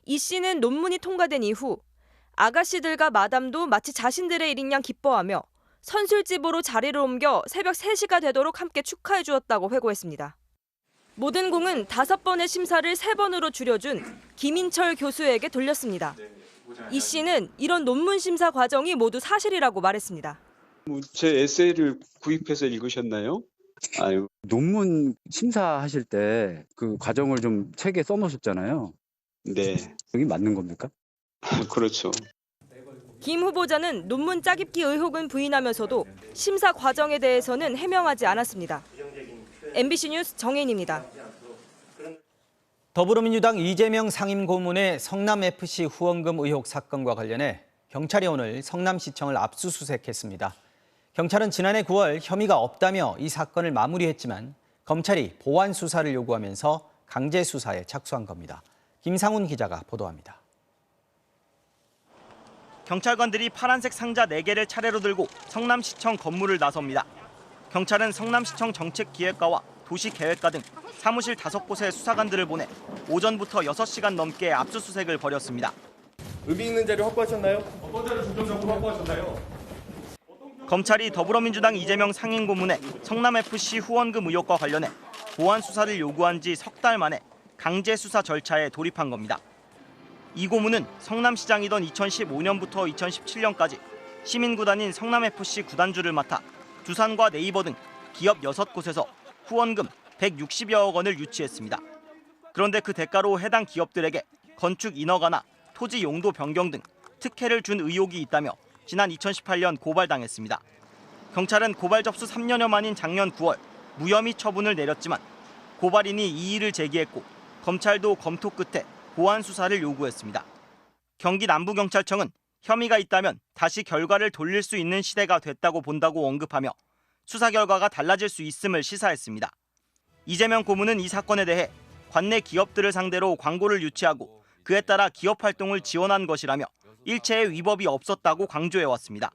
[SPEAKER 20] 이 씨는 논문이 통과된 이후 아가씨들과 마담도 마치 자신들의 일인 양 기뻐하며 선술집으로 자리를 옮겨 새벽 3시가 되도록 함께 축하해 주었다고 회고했습니다. 모든 공은 5번의 심사를 3번으로 줄여준 김인철 교수에게 돌렸습니다. 이 씨는 이런 논문 심사 과정이 모두 사실이라고 말했습니다.
[SPEAKER 2] 제 에세이를 구입해서 읽으셨나요?
[SPEAKER 24] 아유, 논문 심사하실 때 그 과정을 좀 책에 써놓으셨잖아요.
[SPEAKER 2] 네.
[SPEAKER 24] 여기 맞는 겁니까?
[SPEAKER 2] 그렇죠.
[SPEAKER 20] 김 후보자는 논문 짜깁기 의혹은 부인하면서도 심사 과정에 대해서는 해명하지 않았습니다. MBC 뉴스 정혜인입니다.
[SPEAKER 1] 더불어민주당 이재명 상임고문의 성남FC 후원금 의혹 사건과 관련해 경찰이 오늘 성남시청을 압수수색했습니다. 경찰은 지난해 9월 혐의가 없다며 이 사건을 마무리했지만 검찰이 보완 수사를 요구하면서 강제 수사에 착수한 겁니다. 김상훈 기자가 보도합니다.
[SPEAKER 26] 경찰관들이 파란색 상자 4개를 차례로 들고 성남시청 건물을 나섭니다. 경찰은 성남시청 정책기획과와 도시계획과 등 사무실 5곳에 수사관들을 보내 오전부터 6시간 넘게 압수수색을 벌였습니다.
[SPEAKER 27] 의미 있는 자료 확보하셨나요? 어떤 자료 중점적으로 확보하셨나요?
[SPEAKER 26] 검찰이 더불어민주당 이재명 상임고문의 성남FC 후원금 의혹과 관련해 보완 수사를 요구한 지 석 달 만에 강제 수사 절차에 돌입한 겁니다. 이 고문은 성남시장이던 2015년부터 2017년까지 시민구단인 성남FC 구단주를 맡아 두산과 네이버 등 기업 6곳에서 후원금 160여억 원을 유치했습니다. 그런데 그 대가로 해당 기업들에게 건축 인허가나 토지 용도 변경 등 특혜를 준 의혹이 있다며 지난 2018년 고발당했습니다. 경찰은 고발 접수 3년여 만인 작년 9월 무혐의 처분을 내렸지만 고발인이 이의를 제기했고 검찰도 검토 끝에 보완 수사를 요구했습니다. 경기 남부경찰청은 혐의가 있다면 다시 결과를 돌릴 수 있는 시대가 됐다고 본다고 언급하며 수사 결과가 달라질 수 있음을 시사했습니다. 이재명 고문은 이 사건에 대해 관내 기업들을 상대로 광고를 유치하고 그에 따라 기업 활동을 지원한 것이라며 일체의 위법이 없었다고 강조해왔습니다.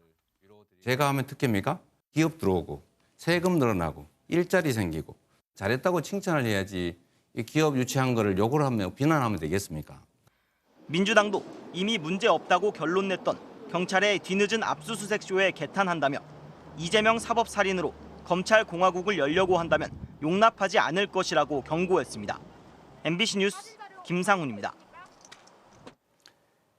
[SPEAKER 7] 제가 하면 특혜입니까? 기업 들어오고 세금 늘어나고 일자리 생기고 잘했다고 칭찬을 해야지 이 기업 유치한 거를 욕을 하며 비난하면 되겠습니까?
[SPEAKER 26] 민주당도 이미 문제 없다고 결론 냈던 경찰의 뒤늦은 압수수색 쇼에 개탄한다며 이재명 사법살인으로 검찰 공화국을 열려고 한다면 용납하지 않을 것이라고 경고했습니다. MBC 뉴스 김상훈입니다.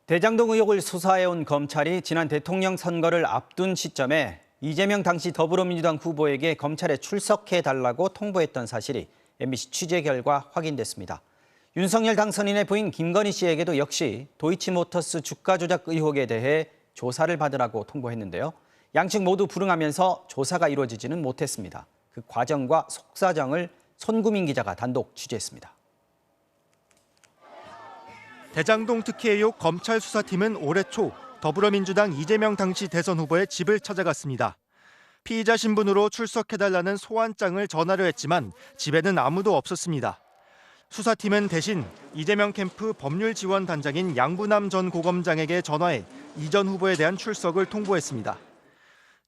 [SPEAKER 1] 대장동 의혹을 수사해온 검찰이 지난 대통령 선거를 앞둔 시점에 이재명 당시 더불어민주당 후보에게 검찰에 출석해달라고 통보했던 사실이 MBC 취재 결과 확인됐습니다. 윤석열 당선인의 부인 김건희 씨에게도 역시 도이치모터스 주가 조작 의혹에 대해 조사를 받으라고 통보했는데요. 양측 모두 불응하면서 조사가 이루어지지는 못했습니다. 그 과정과 속사정을 손구민 기자가 단독 취재했습니다.
[SPEAKER 8] 대장동 특혜 의혹 검찰 수사팀은 올해 초 더불어민주당 이재명 당시 대선 후보의 집을 찾아갔습니다. 피의자 신분으로 출석해달라는 소환장을 전하려 했지만 집에는 아무도 없었습니다. 수사팀은 대신 이재명 캠프 법률지원단장인 양부남 전 고검장에게 전화해 이 전 후보에 대한 출석을 통보했습니다.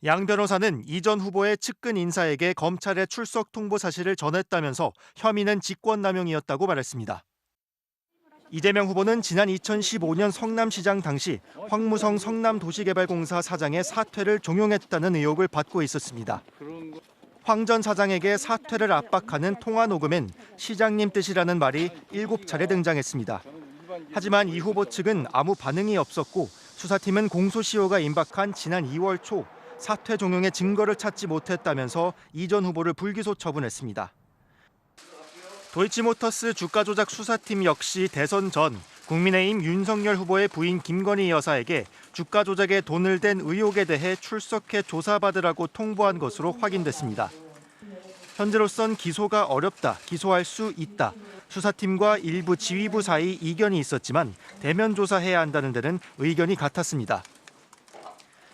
[SPEAKER 8] 양 변호사는 이 전 후보의 측근 인사에게 검찰의 출석 통보 사실을 전했다면서 혐의는 직권남용이었다고 말했습니다. 이재명 후보는 지난 2015년 성남시장 당시 황무성 성남도시개발공사 사장의 사퇴를 종용했다는 의혹을 받고 있었습니다. 황 전 사장에게 사퇴를 압박하는 통화 녹음엔 시장님 뜻이라는 말이 7차례 등장했습니다. 하지만 이 후보 측은 아무 반응이 없었고 수사팀은 공소시효가 임박한 지난 2월 초 사퇴 종용의 증거를 찾지 못했다면서 이 전 후보를 불기소 처분했습니다. 도이치모터스 주가 조작 수사팀 역시 대선 전 국민의힘 윤석열 후보의 부인 김건희 여사에게 주가 조작에 돈을 댄 의혹에 대해 출석해 조사받으라고 통보한 것으로 확인됐습니다. 현재로선 기소가 어렵다, 기소할 수 있다. 수사팀과 일부 지휘부 사이 이견이 있었지만 대면 조사해야 한다는 데는 의견이 같았습니다.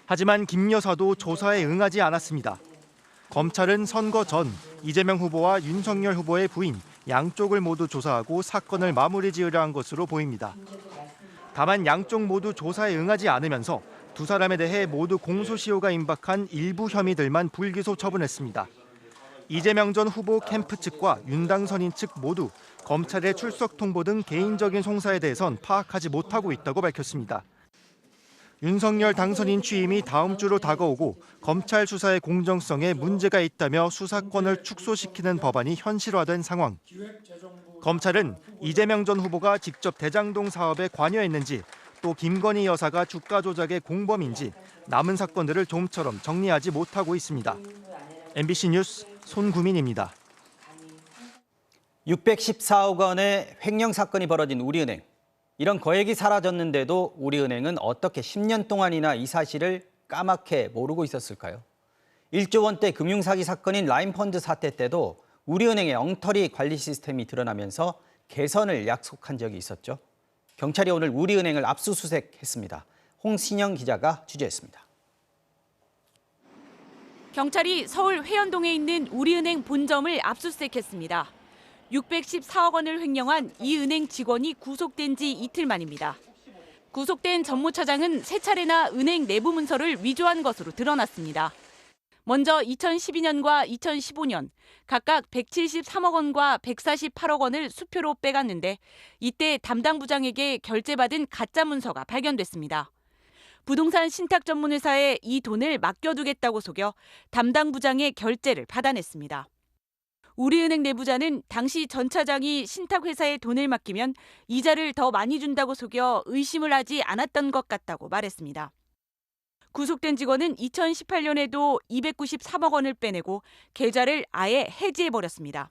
[SPEAKER 8] 하지만 김 여사도 조사에 응하지 않았습니다. 검찰은 선거 전 이재명 후보와 윤석열 후보의 부인 양쪽을 모두 조사하고 사건을 마무리 지으려 한 것으로 보입니다. 다만 양쪽 모두 조사에 응하지 않으면서 두 사람에 대해 모두 공소시효가 임박한 일부 혐의들만 불기소 처분했습니다. 이재명 전 후보 캠프 측과 윤 당선인 측 모두 검찰의 출석 통보 등 개인적인 송사에 대해선 파악하지 못하고 있다고 밝혔습니다. 윤석열 당선인 취임이 다음 주로 다가오고 검찰 수사의 공정성에 문제가 있다며 수사권을 축소시키는 법안이 현실화된 상황. 검찰은 이재명 전 후보가 직접 대장동 사업에 관여했는지 또 김건희 여사가 주가 조작의 공범인지 남은 사건들을 좀처럼 정리하지 못하고 있습니다. MBC 뉴스 손구민입니다.
[SPEAKER 1] 614억 원의 횡령 사건이 벌어진 우리은행. 이런 거액이 사라졌는데도 우리은행은 어떻게 10년 동안이나 이 사실을 까맣게 모르고 있었을까요? 1조 원대 금융사기 사건인 라인펀드 사태 때도 우리은행의 엉터리 관리 시스템이 드러나면서 개선을 약속한 적이 있었죠. 경찰이 오늘 우리은행을 압수수색했습니다. 홍신영 기자가 취재했습니다.
[SPEAKER 20] 경찰이 서울 회원동에 있는 우리은행 본점을 압수수색했습니다. 614억 원을 횡령한 이 은행 직원이 구속된 지 이틀 만입니다. 구속된 전무차장은 세 차례나 은행 내부 문서를 위조한 것으로 드러났습니다. 먼저 2012년과 2015년 각각 173억 원과 148억 원을 수표로 빼갔는데 이때 담당 부장에게 결제받은 가짜 문서가 발견됐습니다. 부동산 신탁 전문 회사에 이 돈을 맡겨두겠다고 속여 담당 부장의 결제를 받아냈습니다. 우리은행 내부자는 당시 전 차장이 신탁회사에 돈을 맡기면 이자를 더 많이 준다고 속여 의심을 하지 않았던 것 같다고 말했습니다.
[SPEAKER 9] 구속된 직원은 2018년에도 293억 원을 빼내고 계좌를 아예 해지해버렸습니다.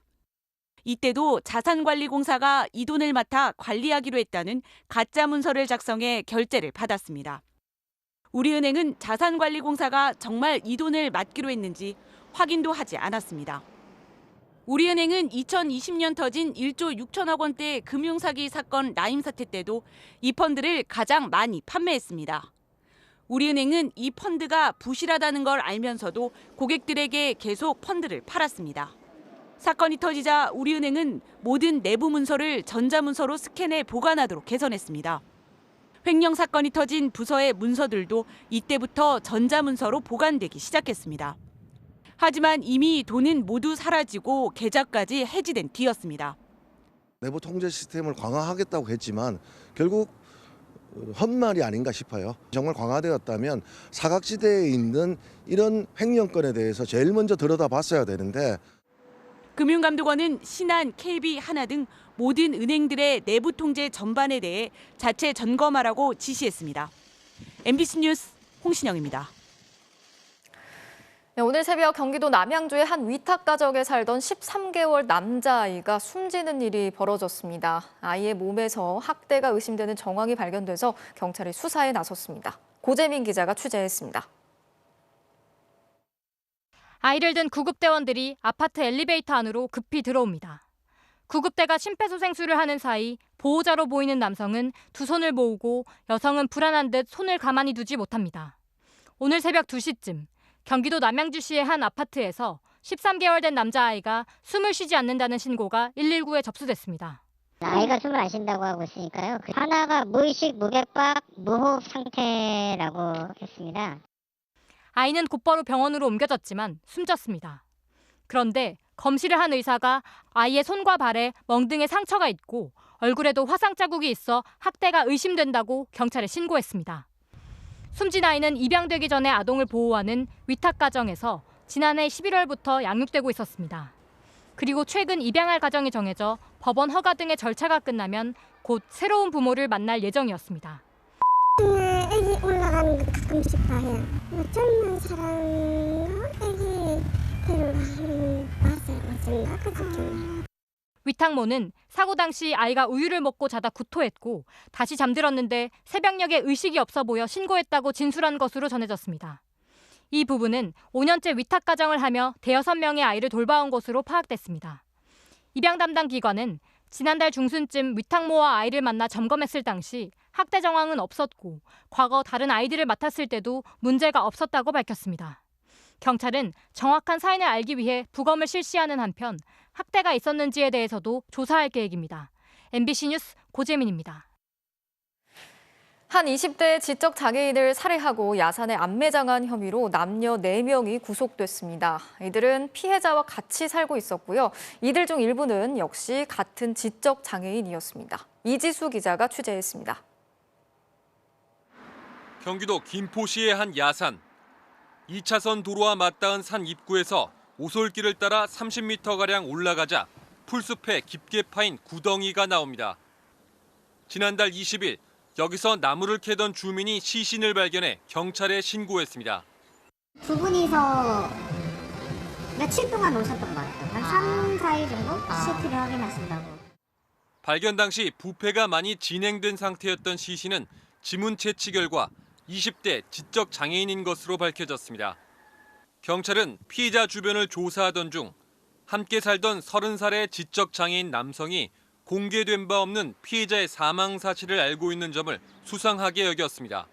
[SPEAKER 9] 이때도 자산관리공사가 이 돈을 맡아 관리하기로 했다는 가짜 문서를 작성해 결제를 받았습니다. 우리은행은 자산관리공사가 정말 이 돈을 맡기로 했는지 확인도 하지 않았습니다. 우리은행은 2020년 터진 1조 6천억 원대 금융사기 사건 라임 사태 때도 이 펀드를 가장 많이 판매했습니다. 우리은행은 이 펀드가 부실하다는 걸 알면서도 고객들에게 계속 펀드를 팔았습니다. 사건이 터지자 우리은행은 모든 내부 문서를 전자문서로 스캔해 보관하도록 개선했습니다. 횡령 사건이 터진 부서의 문서들도 이때부터 전자문서로 보관되기 시작했습니다. 하지만 이미 돈은 모두 사라지고 계좌까지 해지된 뒤였습니다.
[SPEAKER 10] 내부 통제 시스템을 강화하겠다고 했지만 결국 헛말이 아닌가 싶어요. 정말 강화되었다면 사각지대에 있는 이런 횡령건에 대해서 제일 먼저 들여다봤어야 되는데
[SPEAKER 9] 금융감독원은 신한, KB, 하나 등 모든 은행들의 내부 통제 전반에 대해 자체 점검하라고 지시했습니다. MBC 뉴스 홍신영입니다.
[SPEAKER 5] 네, 오늘 새벽 경기도 남양주의 한 위탁가정에 살던 13개월 남자아이가 숨지는 일이 벌어졌습니다. 아이의 몸에서 학대가 의심되는 정황이 발견돼서 경찰이 수사에 나섰습니다. 고재민 기자가 취재했습니다.
[SPEAKER 12] 아이를 든 구급대원들이 아파트 엘리베이터 안으로 급히 들어옵니다. 구급대가 심폐소생술을 하는 사이 보호자로 보이는 남성은 두 손을 모으고 여성은 불안한 듯 손을 가만히 두지 못합니다. 오늘 새벽 2시쯤 경기도 남양주시의 한 아파트에서 13개월 된 남자아이가 숨을 쉬지 않는다는 신고가 119에 접수됐습니다.
[SPEAKER 13] 아이가 숨을 안 쉰다고 하고 있으니까요. 하나가 무의식, 무맥박, 무호흡 상태라고 했습니다.
[SPEAKER 12] 아이는 곧바로 병원으로 옮겨졌지만 숨졌습니다. 그런데 검시를 한 의사가 아이의 손과 발에 멍등에 상처가 있고 얼굴에도 화상 자국이 있어 학대가 의심된다고 경찰에 신고했습니다. 숨진 아이는 입양되기 전에 아동을 보호하는 위탁가정에서 지난해 11월부터 양육되고 있었습니다. 그리고 최근 입양할 가정이 정해져 법원 허가 등의 절차가 끝나면 곧 새로운 부모를 만날 예정이었습니다.
[SPEAKER 14] 애기 올라가는 거 가끔씩 봐요. 젊은 사람과 애기 데려가는 봤어요. 어쩐가 그저께.
[SPEAKER 12] 위탁모는 사고 당시 아이가 우유를 먹고 자다 구토했고 다시 잠들었는데 새벽녘에 의식이 없어 보여 신고했다고 진술한 것으로 전해졌습니다. 이 부부는 5년째 위탁가정을 하며 대여섯 명의 아이를 돌봐온 것으로 파악됐습니다. 입양 담당 기관은 지난달 중순쯤 위탁모와 아이를 만나 점검했을 당시 학대 정황은 없었고 과거 다른 아이들을 맡았을 때도 문제가 없었다고 밝혔습니다. 경찰은 정확한 사인을 알기 위해 부검을 실시하는 한편 학대가 있었는지에 대해서도 조사할 계획입니다. MBC 뉴스 고재민입니다.
[SPEAKER 5] 한 20대 지적장애인을 살해하고 야산에 암매장한 혐의로 남녀 4명이 구속됐습니다. 이들은 피해자와 같이 살고 있었고요. 이들 중 일부는 역시 같은 지적장애인이었습니다. 이지수 기자가 취재했습니다.
[SPEAKER 16] 경기도 김포시의 한 야산. 2차선 도로와 맞닿은 산 입구에서 오솔길을 따라 30m가량 올라가자 풀숲에 깊게 파인 구덩이가 나옵니다. 지난달 20일 여기서 나무를 캐던 주민이 시신을 발견해 경찰에 신고했습니다.
[SPEAKER 14] 두 분이서 며칠 동안 오셨던 것 같아요. 한 3, 4일 정도 CCTV 확인하신다고.
[SPEAKER 16] 발견 당시 부패가 많이 진행된 상태였던 시신은 지문 채취 결과 20대 지적 장애인인 것으로 밝혀졌습니다. 경찰은 피해자 주변을 조사하던 중 함께 살던 30살의 지적 장애인 남성이 공개된 바 없는 피해자의 사망 사실을 알고 있는 점을 수상하게 여겼습니다.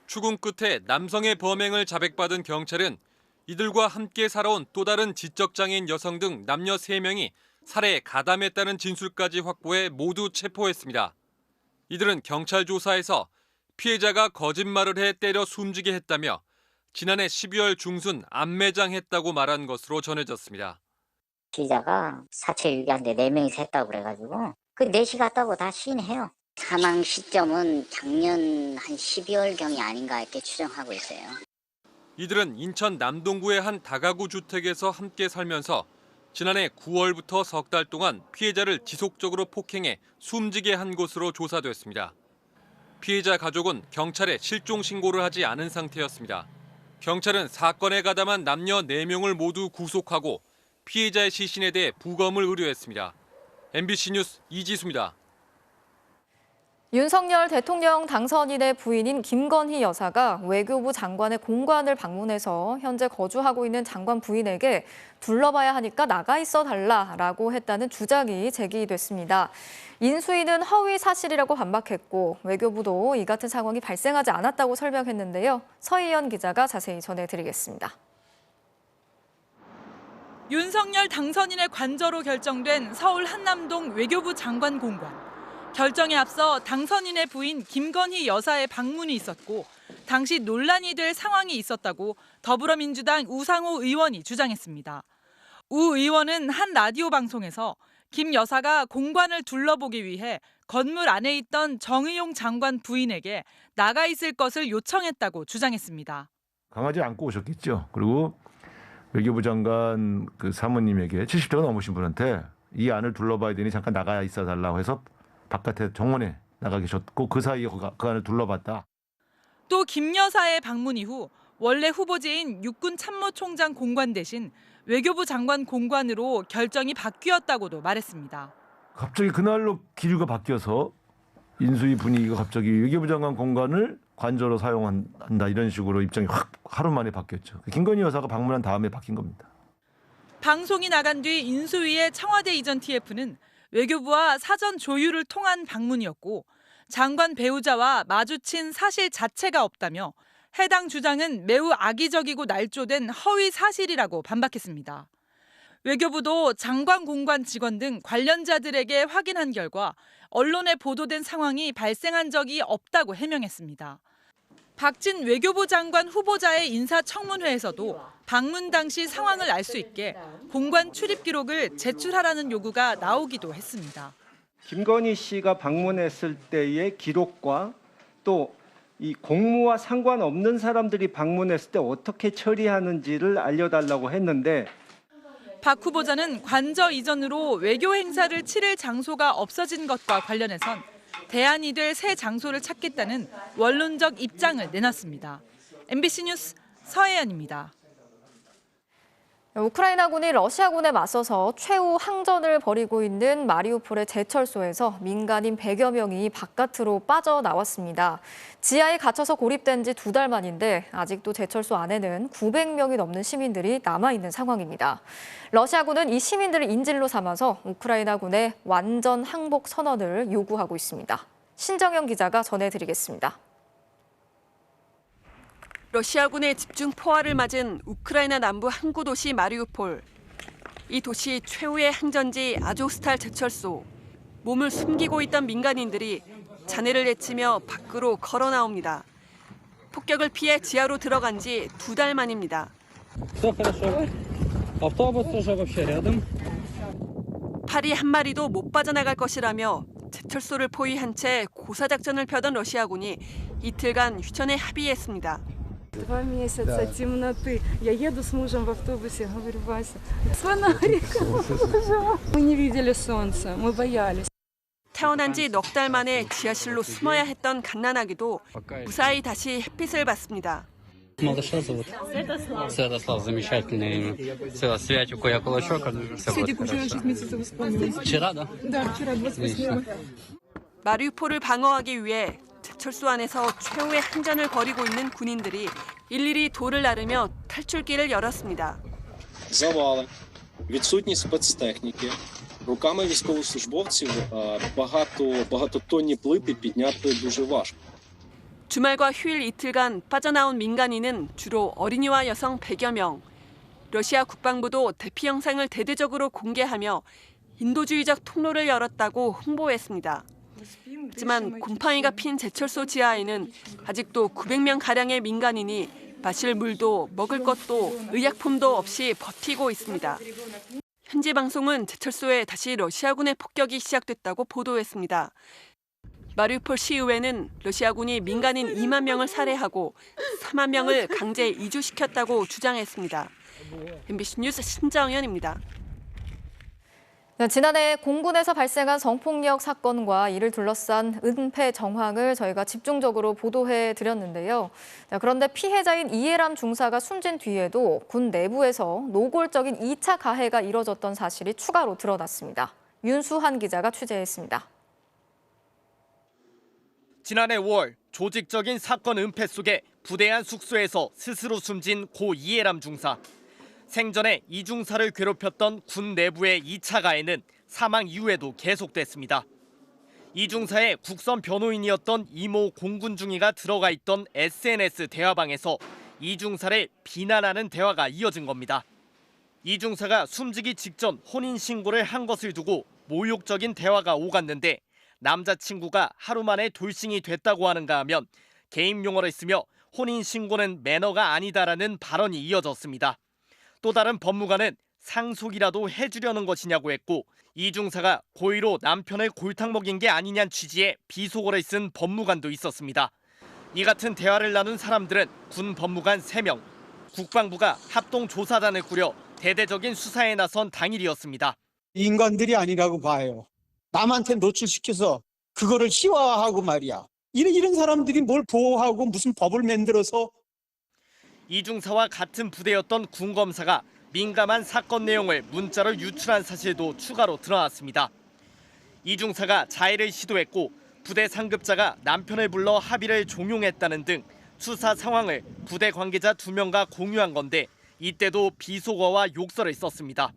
[SPEAKER 16] 추궁 끝에 남성의 범행을 자백받은 경찰은 이들과 함께 살아온 또 다른 지적 장애인 여성 등 남녀 3명이 살해에 가담했다는 진술까지 확보해 모두 체포했습니다. 이들은 경찰 조사에서 피해자가 거짓말을 해 때려 숨지게 했다며 지난해 12월 중순 암매장했다고 말한 것으로 전해졌습니다.
[SPEAKER 13] 피의자가 사체 유기한데 4명이서 했다고 그래가지고 그 4시 갔다고 다 시인해요. 사망 시점은 작년 한 12월경이 아닌가 이렇게 추정하고 있어요.
[SPEAKER 16] 이들은 인천 남동구의 한 다가구 주택에서 함께 살면서 지난해 9월부터 석 달 동안 피해자를 지속적으로 폭행해 숨지게 한 것으로 조사됐습니다. 피해자 가족은 경찰에 실종 신고를 하지 않은 상태였습니다. 경찰은 사건에 가담한 남녀 4명을 모두 구속하고 피해자의 시신에 대해 부검을 의뢰했습니다. MBC 뉴스 이지수입니다.
[SPEAKER 5] 윤석열 대통령 당선인의 부인인 김건희 여사가 외교부 장관의 공관을 방문해서 현재 거주하고 있는 장관 부인에게 둘러봐야 하니까 나가 있어 달라라고 했다는 주장이 제기됐습니다. 인수위는 허위 사실이라고 반박했고 외교부도 이 같은 상황이 발생하지 않았다고 설명했는데요. 서희연 기자가 자세히 전해드리겠습니다.
[SPEAKER 3] 윤석열 당선인의 관저로 결정된 서울 한남동 외교부 장관 공관. 결정에 앞서 당선인의 부인 김건희 여사의 방문이 있었고 당시 논란이 될 상황이 있었다고 더불어민주당 우상호 의원이 주장했습니다. 우 의원은 한 라디오 방송에서 김 여사가 공관을 둘러보기 위해 건물 안에 있던 정의용 장관 부인에게 나가 있을 것을 요청했다고 주장했습니다.
[SPEAKER 11] 강하지 않고 오셨겠죠. 그리고 외교부 장관 그 사모님에게 70대가 넘으신 분한테 이 안을 둘러봐야 되니 잠깐 나가 있어 달라고 해서 바깥에 정원에 나가 계셨고 그 사이에 그 안을 둘러봤다.
[SPEAKER 3] 또 김 여사의 방문 이후 원래 후보지인 육군 참모총장 공관 대신 외교부 장관 공관으로 결정이 바뀌었다고도 말했습니다.
[SPEAKER 11] 갑자기 그날로 기류가 바뀌어서 인수위 분위기가 갑자기 외교부 장관 공관을 관저로 사용한다 이런 식으로 입장이 확 하루 만에 바뀌었죠. 김건희 여사가 방문한 다음에 바뀐 겁니다.
[SPEAKER 3] 방송이 나간 뒤 인수위의 청와대 이전 TF는 외교부와 사전 조율을 통한 방문이었고 장관 배우자와 마주친 사실 자체가 없다며 해당 주장은 매우 악의적이고 날조된 허위 사실이라고 반박했습니다. 외교부도 장관 공관 직원 등 관련자들에게 확인한 결과 언론에 보도된 상황이 발생한 적이 없다고 해명했습니다. 박진 외교부 장관 후보자의 인사청문회에서도 방문 당시 상황을 알 수 있게 공관 출입 기록을 제출하라는 요구가 나오기도 했습니다.
[SPEAKER 15] 김건희 씨가 방문했을 때의 기록과 또 이 공무와 상관없는 사람들이 방문했을 때 어떻게 처리하는지를 알려달라고 했는데
[SPEAKER 3] 박 후보자는 관저 이전으로 외교 행사를 치를 장소가 없어진 것과 관련해선 대안이 될 새 장소를 찾겠다는 원론적 입장을 내놨습니다. MBC 뉴스 서혜연입니다.
[SPEAKER 5] 우크라이나군이 러시아군에 맞서서 최후 항전을 벌이고 있는 마리우폴의 제철소에서 민간인 100여 명이 바깥으로 빠져나왔습니다. 지하에 갇혀서 고립된 지 2달 만인데 아직도 제철소 안에는 900명이 넘는 시민들이 남아있는 상황입니다. 러시아군은 이 시민들을 인질로 삼아서 우크라이나군의 완전 항복 선언을 요구하고 있습니다. 신정영 기자가 전해드리겠습니다.
[SPEAKER 17] 러시아군의 집중 포화를 맞은 우크라이나 남부 항구 도시 마리우폴. 이 도시 최후의 항전지 아조스탈 제철소. 몸을 숨기고 있던 민간인들이 잔해를 내치며 밖으로 걸어 나옵니다. 폭격을 피해 지하로 들어간 지 2달 만입니다. 파리 한 마리도 못 빠져나갈 것이라며 제철소를 포위한 채 고사작전을 펴던 러시아군이 이틀간 휴전에 합의했습니다.
[SPEAKER 19] 2 месяца темноты. Я еду с мужем в автобусе, говорю, Вася, с фонариком. Мы не видели солнца, мы боялись.
[SPEAKER 17] 태어난 지 넉 달 만에 지하실로 숨어야 했던 갓난아기도 무사히 다시 햇빛을 봤습니다.
[SPEAKER 21] Малыша зовут. Святослав, замечательное имя. Святику я кулачок.
[SPEAKER 19] Святику вчера 6 месяцев исполнилось.
[SPEAKER 21] Вчера, да?
[SPEAKER 19] Да, вчера 28.
[SPEAKER 17] 마리우폴을 방어하기 위해 제철소 안에서 최후의 항전을 벌이고 있는 군인들이 일일이 돌을 나르며 탈출길을 열었습니다.
[SPEAKER 22] Завали, відсутність спецтехніки, руками військовослужбовців багатотонні плити підняти дуже важко.
[SPEAKER 17] 주말과 휴일 이틀간 빠져나온 민간인은 주로 어린이와 여성 100여 명. 러시아 국방부도 대피 영상을 대대적으로 공개하며 인도주의적 통로를 열었다고 홍보했습니다. 하지만 곰팡이가 핀 제철소 지하에는 아직도 900명가량의 민간인이 마실 물도 먹을 것도 의약품도 없이 버티고 있습니다. 현지 방송은 제철소에 다시 러시아군의 폭격이 시작됐다고 보도했습니다. 마리우폴 시의회는 러시아군이 민간인 2만 명을 살해하고 4만 명을 강제 이주시켰다고 주장했습니다. MBC 뉴스 신정연입니다.
[SPEAKER 5] 지난해 공군에서 발생한 성폭력 사건과 이를 둘러싼 은폐 정황을 저희가 집중적으로 보도해 드렸는데요. 그런데 피해자인 이해람 중사가 숨진 뒤에도 군 내부에서 노골적인 2차 가해가 이뤄졌던 사실이 추가로 드러났습니다. 윤수한 기자가 취재했습니다.
[SPEAKER 2] 지난해 5월 조직적인 사건 은폐 속에 부대 안 숙소에서 스스로 숨진 고 이해람 중사. 생전에 이 중사를 괴롭혔던 군 내부의 2차 가해는 사망 이후에도 계속됐습니다. 이 중사의 국선 변호인이었던 이모 공군중위가 들어가 있던 SNS 대화방에서 이 중사를 비난하는 대화가 이어진 겁니다. 이 중사가 숨지기 직전 혼인신고를 한 것을 두고 모욕적인 대화가 오갔는데 남자친구가 하루 만에 돌싱이 됐다고 하는가 하면 개인 용어를 쓰며 혼인신고는 매너가 아니다라는 발언이 이어졌습니다. 또 다른 법무관은 상속이라도 해주려는 것이냐고 했고 이 중사가 고의로 남편을 골탕 먹인 게 아니냐는 취지의 비속어를 쓴 법무관도 있었습니다. 이 같은 대화를 나눈 사람들은 군 법무관 3명, 국방부가 합동조사단을 꾸려 대대적인 수사에 나선 당일이었습니다.
[SPEAKER 4] 인간들이 아니라고 봐요. 남한테 노출시켜서 그거를 희화화하고 말이야. 이런 사람들이 뭘 보호하고 무슨 법을 만들어서.
[SPEAKER 2] 이 중사와 같은 부대였던 군 검사가 민감한 사건 내용을 문자로 유출한 사실도 추가로 드러났습니다. 이 중사가 자해를 시도했고 부대 상급자가 남편을 불러 합의를 종용했다는 등 수사 상황을 부대 관계자 2명과 공유한 건데 이때도 비속어와 욕설을 썼습니다.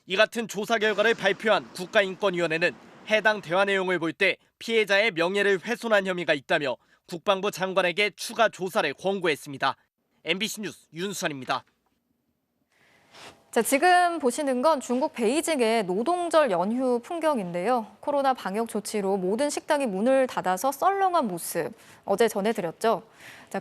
[SPEAKER 2] 이 같은 조사 결과를 발표한 국가인권위원회는 해당 대화 내용을 볼 때 피해자의 명예를 훼손한 혐의가 있다며 국방부 장관에게 추가 조사를 권고했습니다. MBC 뉴스 윤수환입니다.
[SPEAKER 5] 지금 보시는 건 중국 베이징의 노동절 연휴 풍경인데요. 코로나 방역 조치로 모든 식당이 문을 닫아서 썰렁한 모습 어제 전해드렸죠.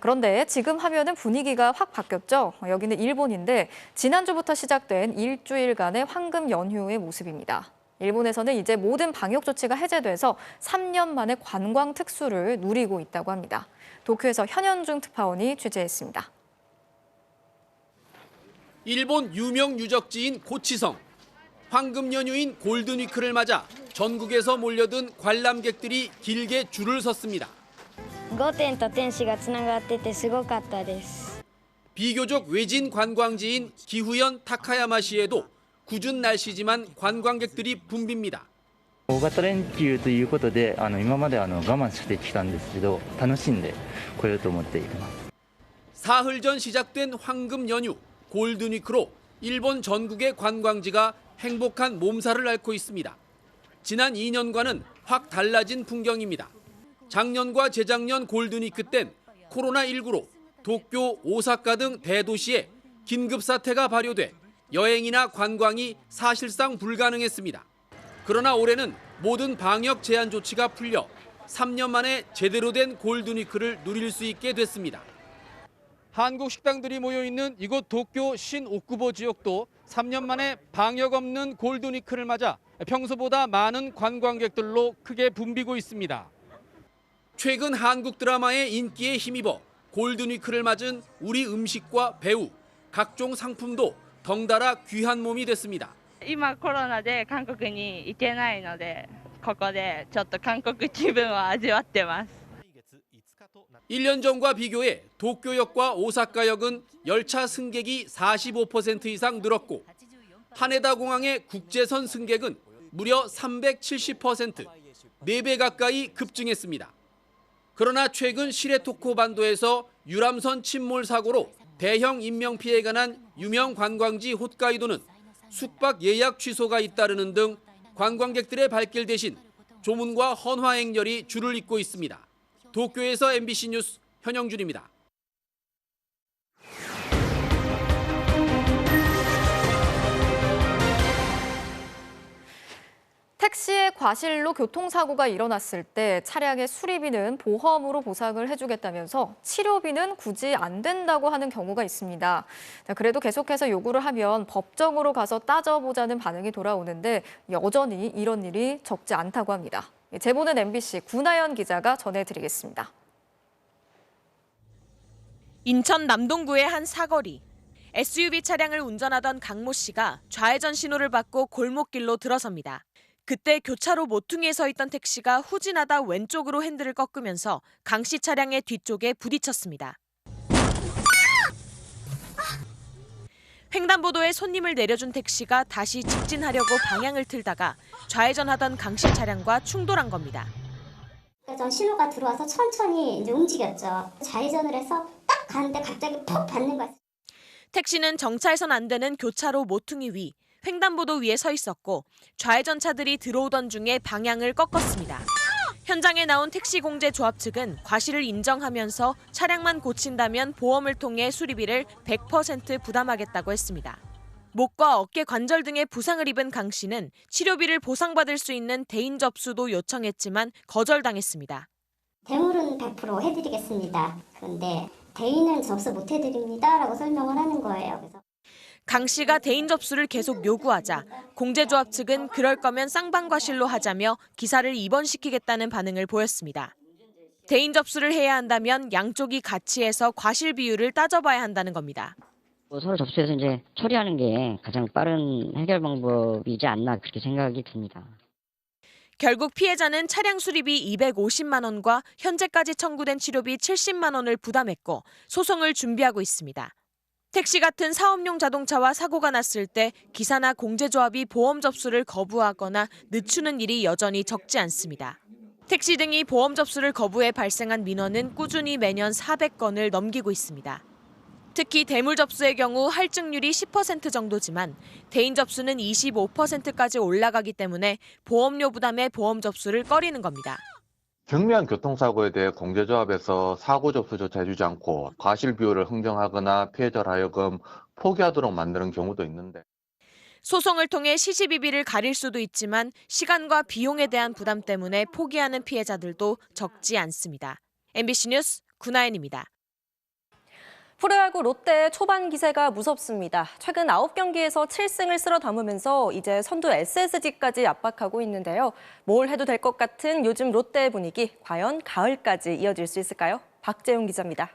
[SPEAKER 5] 그런데 지금 화면은 분위기가 확 바뀌었죠. 여기는 일본인데 지난주부터 시작된 일주일간의 황금 연휴의 모습입니다. 일본에서는 이제 모든 방역 조치가 해제돼서 3년 만에 관광 특수를 누리고 있다고 합니다. 도쿄에서 현현중 특파원이 취재했습니다.
[SPEAKER 6] 일본 유명 유적지인 고치성. 황금 연휴인 골든위크를 맞아 전국에서 몰려든 관람객들이 길게 줄을 섰습니다.
[SPEAKER 18] 5店と天使がつながっててすごかったです。
[SPEAKER 6] 비교적 외진 관광지인 기후현 타카야마시에도 궂은 날씨지만 관광객들이 붐빕니다.
[SPEAKER 23] 大型連休ということで今まで我慢してきたんですけど楽しんで来ようと思っています。
[SPEAKER 6] 사흘 전 시작된 황금 연휴 골든위크로 일본 전국의 관광지가 행복한 몸살을 앓고 있습니다. 지난 2년과는 확 달라진 풍경입니다. 작년과 재작년 골든위크 땐 코로나19로 도쿄, 오사카 등 대도시에 긴급사태가 발효돼 여행이나 관광이 사실상 불가능했습니다. 그러나 올해는 모든 방역 제한 조치가 풀려 3년 만에 제대로 된 골든위크를 누릴 수 있게 됐습니다. 한국 식당들이 모여있는 이곳 도쿄 신오쿠보 지역도 3년 만에 방역 없는 골든위크를 맞아 평소보다 많은 관광객들로 크게 붐비고 있습니다. 최근 한국 드라마의 인기에 힘입어 골든위크를 맞은 우리 음식과 배우, 각종 상품도 덩달아 귀한 몸이 됐습니다.
[SPEAKER 24] 今コロナで韓国に行けないのでここでちょっと韓国気分を味わってます。
[SPEAKER 6] 1년 전과 비교해 도쿄역과 오사카역은 열차 승객이 45% 이상 늘었고 하네다 공항의 국제선 승객은 무려 370%, 4배 가까이 급증했습니다. 그러나 최근 시레토코 반도에서 유람선 침몰 사고로 대형 인명피해가 난 유명 관광지 홋카이도는 숙박 예약 취소가 잇따르는 등 관광객들의 발길 대신 조문과 헌화 행렬이 줄을 잇고 있습니다. 도쿄에서 MBC 뉴스 현영준입니다.
[SPEAKER 5] 택시의 과실로 교통사고가 일어났을 때 차량의 수리비는 보험으로 보상을 해주겠다면서 치료비는 굳이 안 된다고 하는 경우가 있습니다. 그래도 계속해서 요구를 하면 법정으로 가서 따져보자는 반응이 돌아오는데 여전히 이런 일이 적지 않다고 합니다. 제보는 MBC 구나연 기자가 전해드리겠습니다.
[SPEAKER 20] 인천 남동구의 한 사거리. SUV 차량을 운전하던 강모 씨가 좌회전 신호를 받고 골목길로 들어섭니다. 그때 교차로 모퉁이에 서 있던 택시가 후진하다 왼쪽으로 핸들을 꺾으면서 강 씨 차량의 뒤쪽에 부딪혔습니다. 횡단보도에 손님을 내려준 택시가 다시 직진하려고 방향을 틀다가 좌회전하던 강 씨 차량과 충돌한 겁니다.
[SPEAKER 14] 전 신호가 들어와서 천천히 이제 움직였죠. 좌회전을 해서 딱 가는데 갑자기 퍽 받는 거예요.
[SPEAKER 20] 택시는 정차해선 안 되는 교차로 모퉁이 위, 횡단보도 위에 서 있었고 좌회전 차들이 들어오던 중에 방향을 꺾었습니다. 현장에 나온 택시공제조합 측은 과실을 인정하면서 차량만 고친다면 보험을 통해 수리비를 100% 부담하겠다고 했습니다. 목과 어깨 관절 등의 부상을 입은 강 씨는 치료비를 보상받을 수 있는 대인 접수도 요청했지만 거절당했습니다.
[SPEAKER 14] 대물은 100% 해드리겠습니다. 그런데 대인은 접수 못 해드립니다라고 설명을 하는 거예요. 그래서
[SPEAKER 20] 강 씨가 대인 접수를 계속 요구하자 공제조합 측은 그럴 거면 쌍방과실로 하자며 기사를 입원시키겠다는 반응을 보였습니다. 대인 접수를 해야 한다면 양쪽이 같이 해서 과실 비율을 따져봐야 한다는 겁니다.
[SPEAKER 13] 서로 접수해서 이제 처리하는 게 가장 빠른 해결 방법이지 않나 그렇게 생각이 듭니다.
[SPEAKER 20] 결국 피해자는 차량 수리비 250만 원과 현재까지 청구된 치료비 70만 원을 부담했고 소송을 준비하고 있습니다. 택시 같은 사업용 자동차와 사고가 났을 때 기사나 공제조합이 보험 접수를 거부하거나 늦추는 일이 여전히 적지 않습니다. 택시 등이 보험 접수를 거부해 발생한 민원은 꾸준히 매년 400건을 넘기고 있습니다. 특히 대물 접수의 경우 할증률이 10% 정도지만 대인 접수는 25%까지 올라가기 때문에 보험료 부담에 보험 접수를 꺼리는 겁니다.
[SPEAKER 1] 경미한 교통사고에 대해 공제조합에서 사고 접수조차 해주지 않고 과실 비율을 흥정하거나 피해자를 하여금 포기하도록 만드는 경우도 있는데
[SPEAKER 20] 소송을 통해 시시비비를 가릴 수도 있지만 시간과 비용에 대한 부담 때문에 포기하는 피해자들도 적지 않습니다. MBC 뉴스 구나연입니다.
[SPEAKER 7] 프로야구 롯데의 초반 기세가 무섭습니다. 최근 9경기에서 7승을 쓸어 담으면서 이제 선두 SSG까지 압박하고 있는데요. 뭘 해도 될 것 같은 요즘 롯데의 분위기, 과연 가을까지 이어질 수 있을까요? 박재용 기자입니다.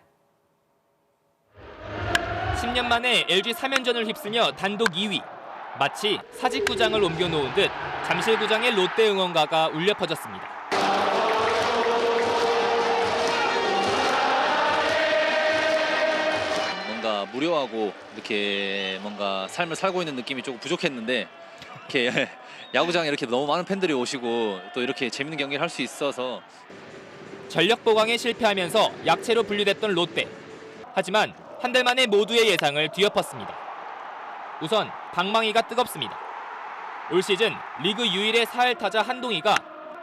[SPEAKER 2] 10년 만에 LG 3연전을 휩쓰며 단독 2위. 마치 사직구장을 옮겨놓은 듯 잠실구장의 롯데 응원가가 울려 퍼졌습니다.
[SPEAKER 8] 무료하고 이렇게 뭔가 삶을 살고 있는 느낌이 조금 부족했는데 이렇게 야구장에 이렇게 너무 많은 팬들이 오시고 또 이렇게 재밌는 경기를 할 수 있어서
[SPEAKER 2] 전력 보강에 실패하면서 약체로 분류됐던 롯데. 하지만 한 달 만에 모두의 예상을 뒤엎었습니다. 우선 방망이가 뜨겁습니다. 올 시즌 리그 유일의 4할 타자 한동희가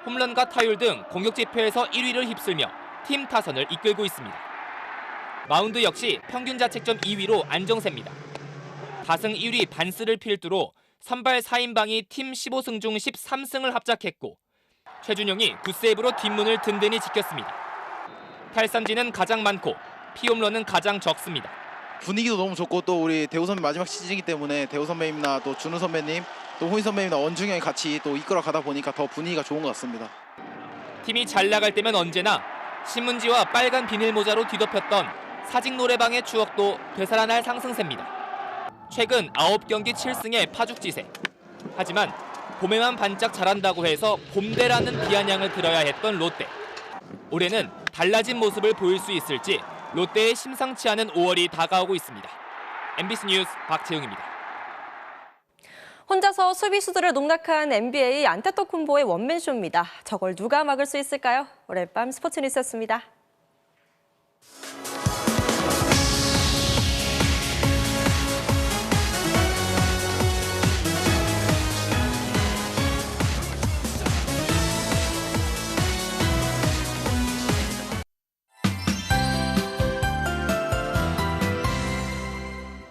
[SPEAKER 2] 홈런과 타율 등 공격 지표에서 1위를 휩쓸며 팀 타선을 이끌고 있습니다. 마운드 역시 평균 자책점 2위로 안정세입니다. 다승 1위 반스를 필두로 선발 4인방이 팀 15승 중 13승을 합작했고 최준용이 굿세이브로 뒷문을 든든히 지켰습니다. 탈삼진은 가장 많고 피홈런은 가장 적습니다.
[SPEAKER 10] 분위기도 너무 좋고 또 우리 대우 선배 마지막 시즌이기 때문에 대우 선배님이나 또 준우 선배님 또 호인 선배님이나 원중이 형이 같이 또 이끌어 가다 보니까 더 분위기가 좋은 것 같습니다.
[SPEAKER 2] 팀이 잘 나갈 때면 언제나 신문지와 빨간 비닐 모자로 뒤덮였던 사직 노래방의 추억도 되살아날 상승세입니다. 최근 9경기 7승의 파죽지세. 하지만 봄에만 반짝 잘한다고 해서 봄대라는 비아냥을 들어야 했던 롯데. 올해는 달라진 모습을 보일 수 있을지 롯데의 심상치 않은 5월이 다가오고 있습니다. MBC 뉴스 박재웅입니다.
[SPEAKER 7] 혼자서 수비수들을 농락한 NBA 안테토쿤보의 원맨쇼입니다. 저걸 누가 막을 수 있을까요? 오늘 밤 스포츠 뉴스였습니다.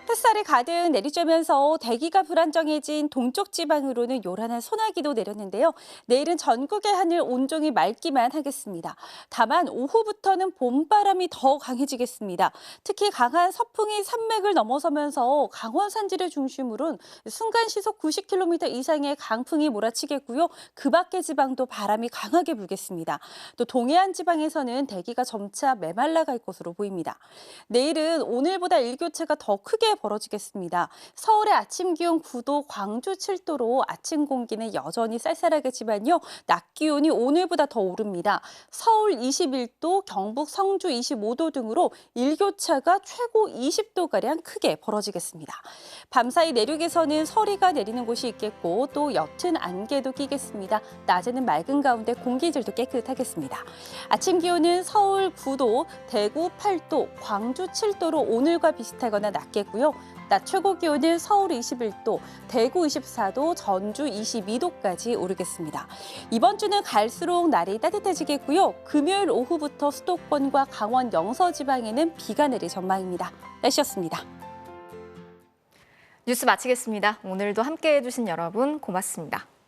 [SPEAKER 25] 햇살이 가득 내리쬐면서 대기가 불안정해진 동쪽 지방으로는 요란한 소나기도 내렸는데요. 내일은 전국의 하늘 온종일 맑기만 하겠습니다. 다만 오후부터는 봄바람이 더 강해지겠습니다. 특히 강한 서풍이 산맥을 넘어서면서 강원 산지를 중심으로는 순간 시속 90km 이상의 강풍이 몰아치겠고요. 그 밖의 지방도 바람이 강하게 불겠습니다. 또 동해안 지방에서는 대기가 점차 메말라갈 것으로 보입니다. 내일은 오늘보다 일교차가 더 크게 벌어지겠습니다. 벌어지겠습니다. 서울의 아침 기온 9도, 광주 7도로 아침 공기는 여전히 쌀쌀하겠지만요. 낮 기온이 오늘보다 더 오릅니다. 서울 21도, 경북 성주 25도 등으로 일교차가 최고 20도가량 크게 벌어지겠습니다. 밤사이 내륙에서는 서리가 내리는 곳이 있겠고 또 옅은 안개도 끼겠습니다. 낮에는 맑은 가운데 공기질도 깨끗하겠습니다. 아침 기온은 서울 9도, 대구 8도, 광주 7도로 오늘과 비슷하거나 낮겠고요. 낮 최고 기온은 서울 21도, 대구 24도, 전주 22도까지 오르겠습니다. 이번 주는 갈수록 날이 따뜻해지겠고요. 금요일 오후부터 수도권과 강원 영서 지방에는 비가 내릴 전망입니다. 날씨였습니다.
[SPEAKER 5] 뉴스 마치겠습니다. 오늘도 함께해 주신 여러분 고맙습니다.